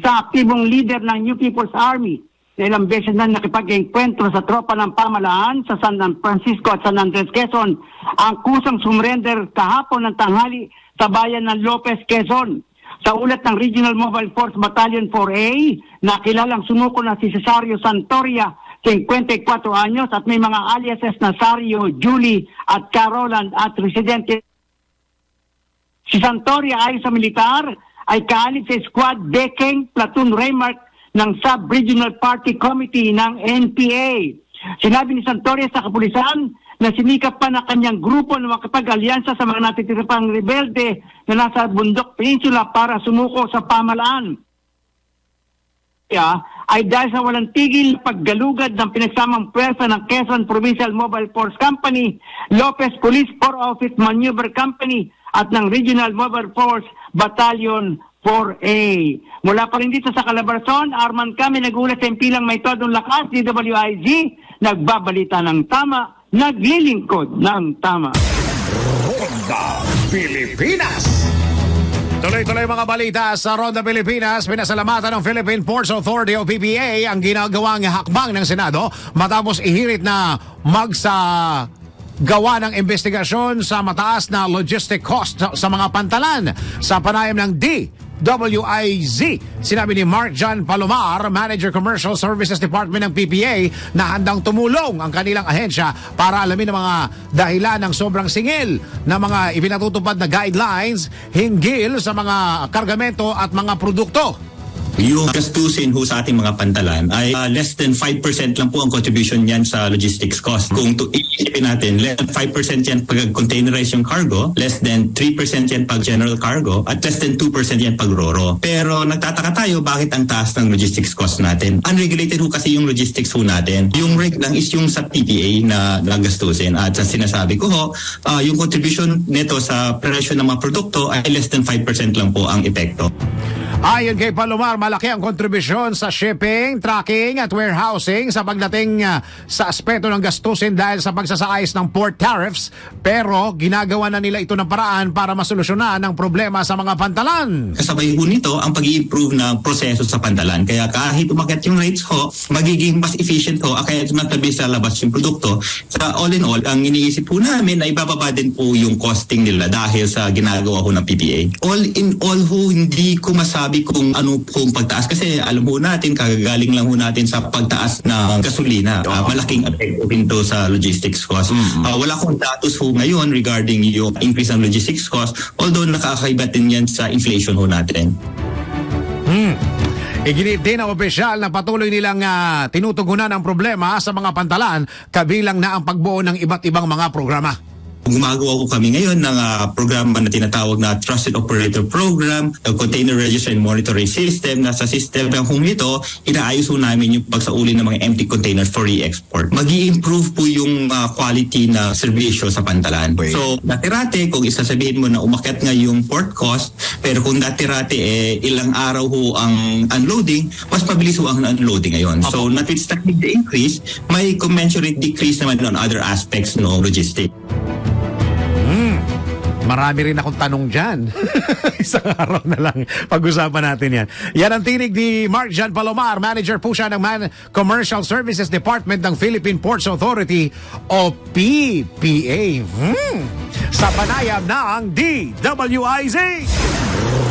[SPEAKER 8] aktibong leader ng New People's Army na ilang beses na nakipag-enkwentro sa tropa ng pamalaan sa San Francisco at San Andres, Quezon, ang kusang sumrender kahapon ng tanghali sa bayan ng Lopez, Quezon. Sa ulat ng Regional Mobile Force Battalion 4A, nakilalang sumuko na si Cesario Santoria, 54 anyos, at may mga aliases na Sario, Julie at Carolan at residente. Si Santoria ay sa militar, ay kaalit sa Squad Decking Platoon Remark ng Sub-Regional Party Committee ng NPA. Sinabi ni Santoria sa kapulisan na sinikap pa na kanyang grupo na makapag-alyansa sa mga natitirapang rebelde na nasa Bundok Peninsula para sumuko sa pamalaan. Ay dahil sa walang tigil paggalugad ng pinagsamang pwersa ng Quezon Provincial Mobile Force Company, Lopez Police Corps Office Maneuver Company at ng Regional Mobile Force Battalion 4A. Mula pa rin dito sa Calabarzon, Arman kami nagulat sa impilang may todong lakas, DWIZ, nagbabalita ng tama, naglilingkod ng tama.
[SPEAKER 1] Ronda Pilipinas. Tuloy-tuloy mga balita sa Ronda Pilipinas. Pinasalamatan ng Philippine Ports Authority o PPA ang ginagawang hakbang ng Senado matapos ihirit na gawa ng investigasyon sa mataas na logistic cost sa mga pantalan sa panayam ng DWIZ. Sinabi ni Mark John Palomar, Manager Commercial Services Department ng PPA, na handang tumulong ang kanilang ahensya para alamin ang mga dahilan ng sobrang singil na mga ipinatutupad na guidelines hinggil sa mga kargamento at mga produkto.
[SPEAKER 9] Yung gastusin ho sa ating mga pantalan ay less than 5% lang po ang contribution niyan sa logistics cost. Kung iisipin natin, less than 5% yan pag containerized yung cargo, less than 3% yan pag general cargo, at less than 2% yan pag roro. Pero nagtataka tayo bakit ang taas ng logistics cost natin. Unregulated ho kasi yung logistics ho natin. Yung reg lang is yung sa PPA na gastusin. At sa sinasabi ko ho, yung contribution nito sa presyo ng mga produkto ay less than 5% lang po ang epekto.
[SPEAKER 1] Ayon kay Palomar, malaki ang kontribusyon sa shipping, tracking at warehousing sa pagdating sa aspeto ng gastusin dahil sa pagsasaayos ng port tariffs, pero ginagawa na nila ito ng paraan para masolusyonan ang problema sa mga pantalan.
[SPEAKER 9] Kasabay ho nito ang pag-i-improve ng proseso sa pantalan. Kaya kahit umakyat yung rates ho, magiging mas efficient ho, kaya matabi sa labas yung produkto. Sa all in all, ang iniisip po namin ay bababa din po yung costing nila dahil sa ginagawa ho ng PPA. All in all ho, hindi ko masabi kung ano kung pagtaas kasi alam ho natin, kagagaling lang ho natin sa pagtaas ng gasolina. Malaking epekto ito sa logistics cost. Wala akong datos ho ngayon regarding yung increase ng logistics cost, although nakakaiba din yan sa inflation ho natin.
[SPEAKER 1] Iginit din ang opisyal na patuloy nilang tinutugunan ang problema sa mga pantalan, kabilang na ang pagbuo ng iba't ibang mga programa.
[SPEAKER 9] Gumagawa ko kami ngayon ng programa na tinatawag na Trusted Operator Program, Container Register and Monitoring System, na sa system ng ito, inaayos po namin yung pagsauli ng mga empty containers for re-export. Mag-i-improve po yung quality na serbisyo sa pantalan. So, dati-rate, kung isasabihin mo na umakyat nga yung port cost, pero kung dati-rate ilang araw ho ang unloading, mas mabilis ho ang unloading ngayon. So, notwithstanding the increase, may commensurate decrease naman on other aspects ng logistics.
[SPEAKER 1] Marami rin akong tanong dyan. Isang araw na lang pag-usapan natin yan. Yan ang tinig ni Mark John Palomar, manager po siya ng Commercial Services Department ng Philippine Ports Authority o PPA. Sa panayam ng DWIZ.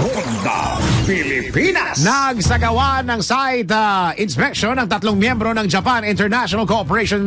[SPEAKER 1] Ronda Pilipinas. Nagsagawa ng site inspection ng 3 miyembro ng Japan International Cooperation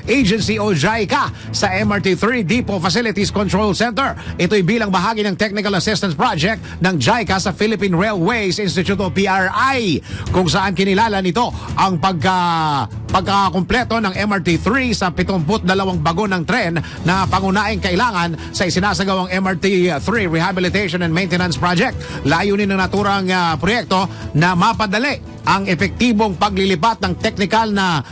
[SPEAKER 1] Agency o JICA sa MRT3 Depot Facilities Control Center. Ito'y bilang bahagi ng Technical Assistance Project ng JICA sa Philippine Railways Institute o PRI, kung saan kinilala nito ang pagkakumpleto ng MRT3 sa 72 bago ng tren na pangunahing kailangan sa isinasagawang MRT3 Rehabilitation and Maintenance Project. Layunin ng naturang proyekto na mapadali ang epektibong paglilipat ng teknikal na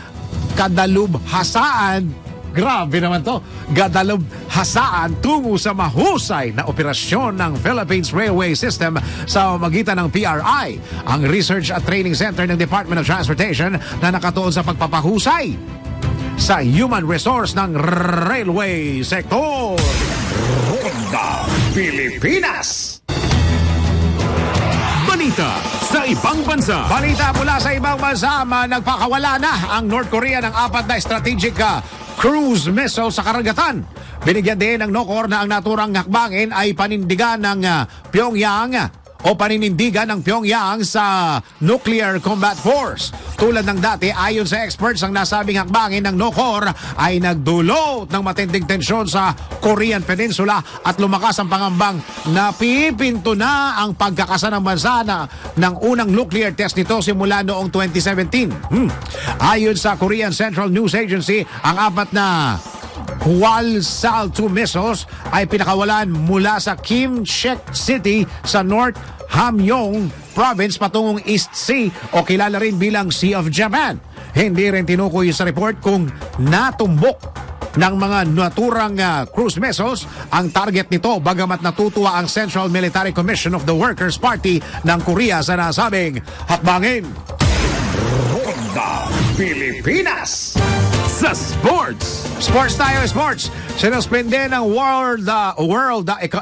[SPEAKER 1] kadalubhasaan. Grabe naman to. Kadalubhasaan tungo sa mahusay na operasyon ng Philippines Railway System sa magitan ng PRI, ang Research at Training Center ng Department of Transportation na nakatuon sa pagpapahusay sa human resource ng railway sector. Ronda Pilipinas. Balita sa ibang bansa. Balita mula sa ibang bansa, nagpakawala na ang North Korea ng 4 na strategic cruise missile sa karagatan. Binigyan din ng NOCOR na ang naturang hakbangin ay panindigan ng Pyongyang sa Nuclear Combat Force. Tulad ng dati, ayon sa experts, ang nasabing hakbangin ng NOCOR ay nagdulot ng matinding tensyon sa Korean Peninsula at lumakas ang pangambang na pipinto na ang pagkakasa ng bansa ng unang nuclear test nito simula noong 2017. Ayon sa Korean Central News Agency, ang 4 na Hwasal-2 missiles ay pinakawalan mula sa Kim-Chek City sa North Hamgyong Province patungong East Sea o kilala rin bilang Sea of Japan. Hindi rin tinukoy sa report kung natumbok ng mga naturang cruise missiles ang target nito, bagamat natutuwa ang Central Military Commission of the Workers' Party ng Korea sa nasabing hakbangin. Ronda Pilipinas. sa sports. Sports tayo, sports. Sinuspende ng World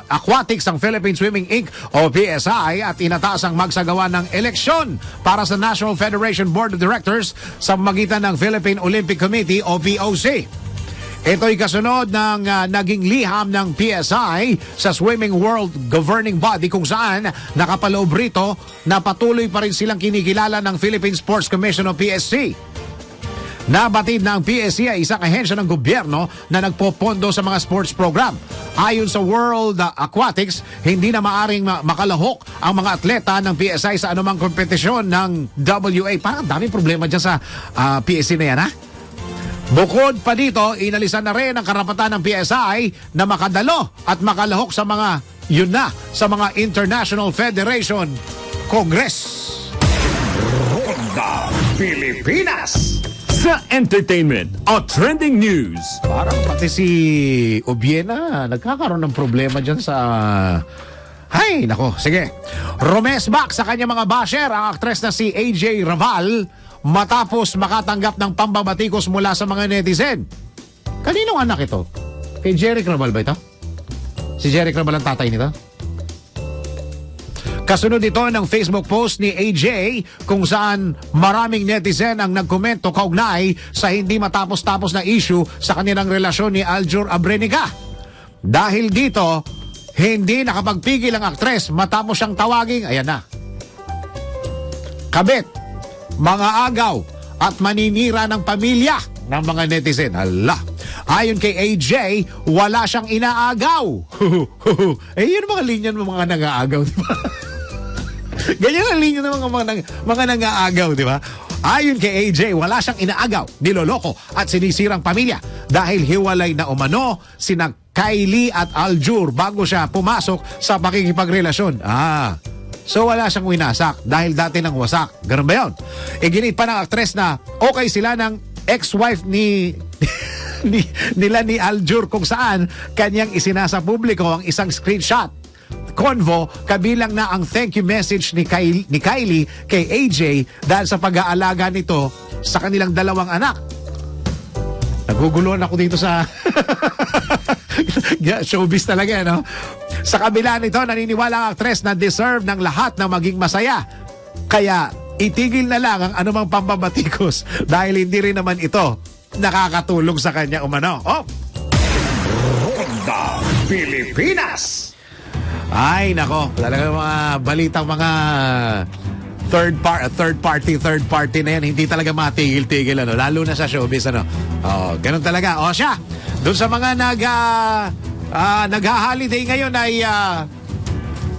[SPEAKER 1] Aquatics ang Philippine Swimming Inc. o PSI at inataas ang magsagawa ng eleksyon para sa National Federation Board of Directors sa magitan ng Philippine Olympic Committee o POC. Ito'y kasunod ng naging liham ng PSI sa Swimming World Governing Body kung saan nakapaloob rito na patuloy pa rin silang kinikilala ng Philippine Sports Commission o PSC. Nabatid ng PSC ay isang ahensya ng gobyerno na nagpopondo sa mga sports program. Ayon sa World Aquatics, hindi na maaring makalahok ang mga atleta ng PSI sa anumang kompetisyon ng WA. Parang daming problema dyan sa PSC na yan, ha? Bukod pa dito, inalisan na rin ang karapatan ng PSI na makadalo at makalahok sa mga, sa mga International Federation Congress.
[SPEAKER 10] Ronda Pilipinas sa entertainment o trending news.
[SPEAKER 1] Parang pati si Obiena nagkakaroon ng problema dyan sa... Hay, nako, sige. Romes back sa kanya mga basher ang aktres na si AJ Raval matapos makatanggap ng pambabatikos mula sa mga netizen. Kaninong anak ito? Kay Jeric Raval ba ito? Si Jeric Raval ang tatay nito? Kasunod ito ng Facebook post ni AJ kung saan maraming netizen ang nagkomento kaugnay sa hindi matapos-tapos na issue sa kanilang relasyon ni Aljur Abrenica. Dahil dito, hindi nakapagpigil ang aktres matapos siyang tawaging, ayan na, kabit, mga agaw at maninira ng pamilya ng mga netizen. Hala. Ayon kay AJ, wala siyang inaagaw. Yun mga linya ng mga nag-aagaw, di ba? Ganyan ang linya ng mga nang-aagaw, di ba? Ayon kay AJ, wala siyang inaagaw, niloloko at sinisirang pamilya dahil hiwalay na umano sina Kylie at Aljur bago siya pumasok sa pakikipagrelasyon. So wala siyang winasak dahil dati nang wasak. Ganun ba yun? Iginit pa ng aktres na okay sila ng ex-wife nila ni Aljur kung saan kanyang isinasa publiko ang isang screenshot. Convo, kabilang na ang thank you message ni Kylie kay AJ dahil sa pag-aalaga nito sa kanilang dalawang anak. Naguguluhan ako dito sa showbiz talaga, no? Sa kabila nito, naniniwala ang aktres na deserve ng lahat na maging masaya. Kaya itigil na lang ang anumang pambabatikos dahil hindi rin naman ito nakakatulong sa kanya umano.
[SPEAKER 10] Ronda Pilipinas.
[SPEAKER 1] Ay, nako. Talagang mga balitang mga third party na yan. Hindi talaga matigil-tigil, ano. Lalo na sa showbiz, ano. Ganun talaga. Siya. Doon sa mga nag-holiday ngayon ay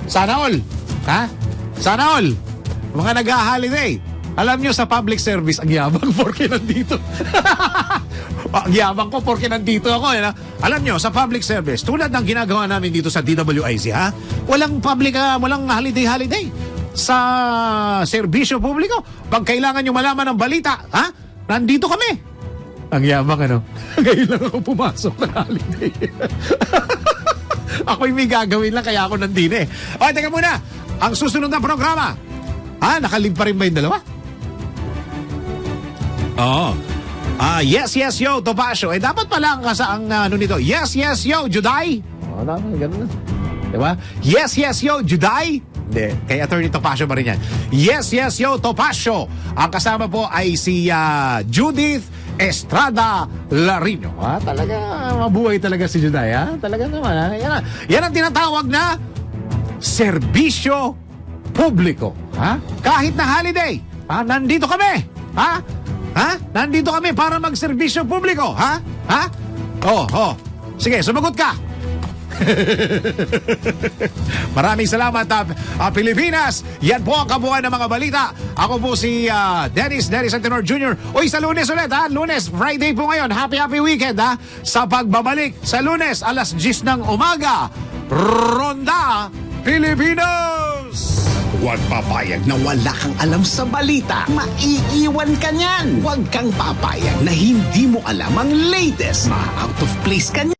[SPEAKER 1] sana all. Ha? Sana all. Mga nag-holiday. Alam nyo, sa public service, ang yabang porke nandito. Ang yabang ko porke nandito ako. Alam nyo, sa public service, tulad ng ginagawa namin dito sa DWIC, ha? Walang walang holiday-holiday. Sa serbisyo publiko, pag kailangan nyo malaman ng balita, ha? Nandito kami. Ang yabang, ano? Ngayon lang ako pumasok ng holiday. Ako'y may gagawin lang, kaya ako nandito, Okay, teka muna. Ang susunod na programa, nakalib pa rin ba yung dalawa? Yes, yes, yo, Topacio. Dapat pala ang nito. Yes, yes, yo, Juday. Ganun na. Diba? Yes, yes, yo, Juday. Hindi, kay Attorney Topacio pa rin yan. Yes, yes, yo, Topacio. Ang kasama po ay si Judith Estrada Larino. Talaga, mabuhay talaga si Juday, ha? Talaga naman, ha? Yan ang tinatawag na serbisyo publiko. Ha? Kahit na holiday, nandito kami. Ha? Nandito kami para magserbisyo publiko. Ha? Sige, sumagot ka. Maraming salamat, Pilipinas. Yan po ang kabuuan ng mga balita. Ako po si Dennis Antenor Jr. Uy, sa Lunes ulit, ha? Lunes, Friday po ngayon. Happy weekend, ha? Sa pagbabalik sa Lunes, alas 10 ng umaga. Ronda Pilipinas!
[SPEAKER 10] Huwag papayag na wala kang alam sa balita. Maiiwan ka niyan. Huwag kang papayag na hindi mo alam ang latest. Ma-out of place ka niyan.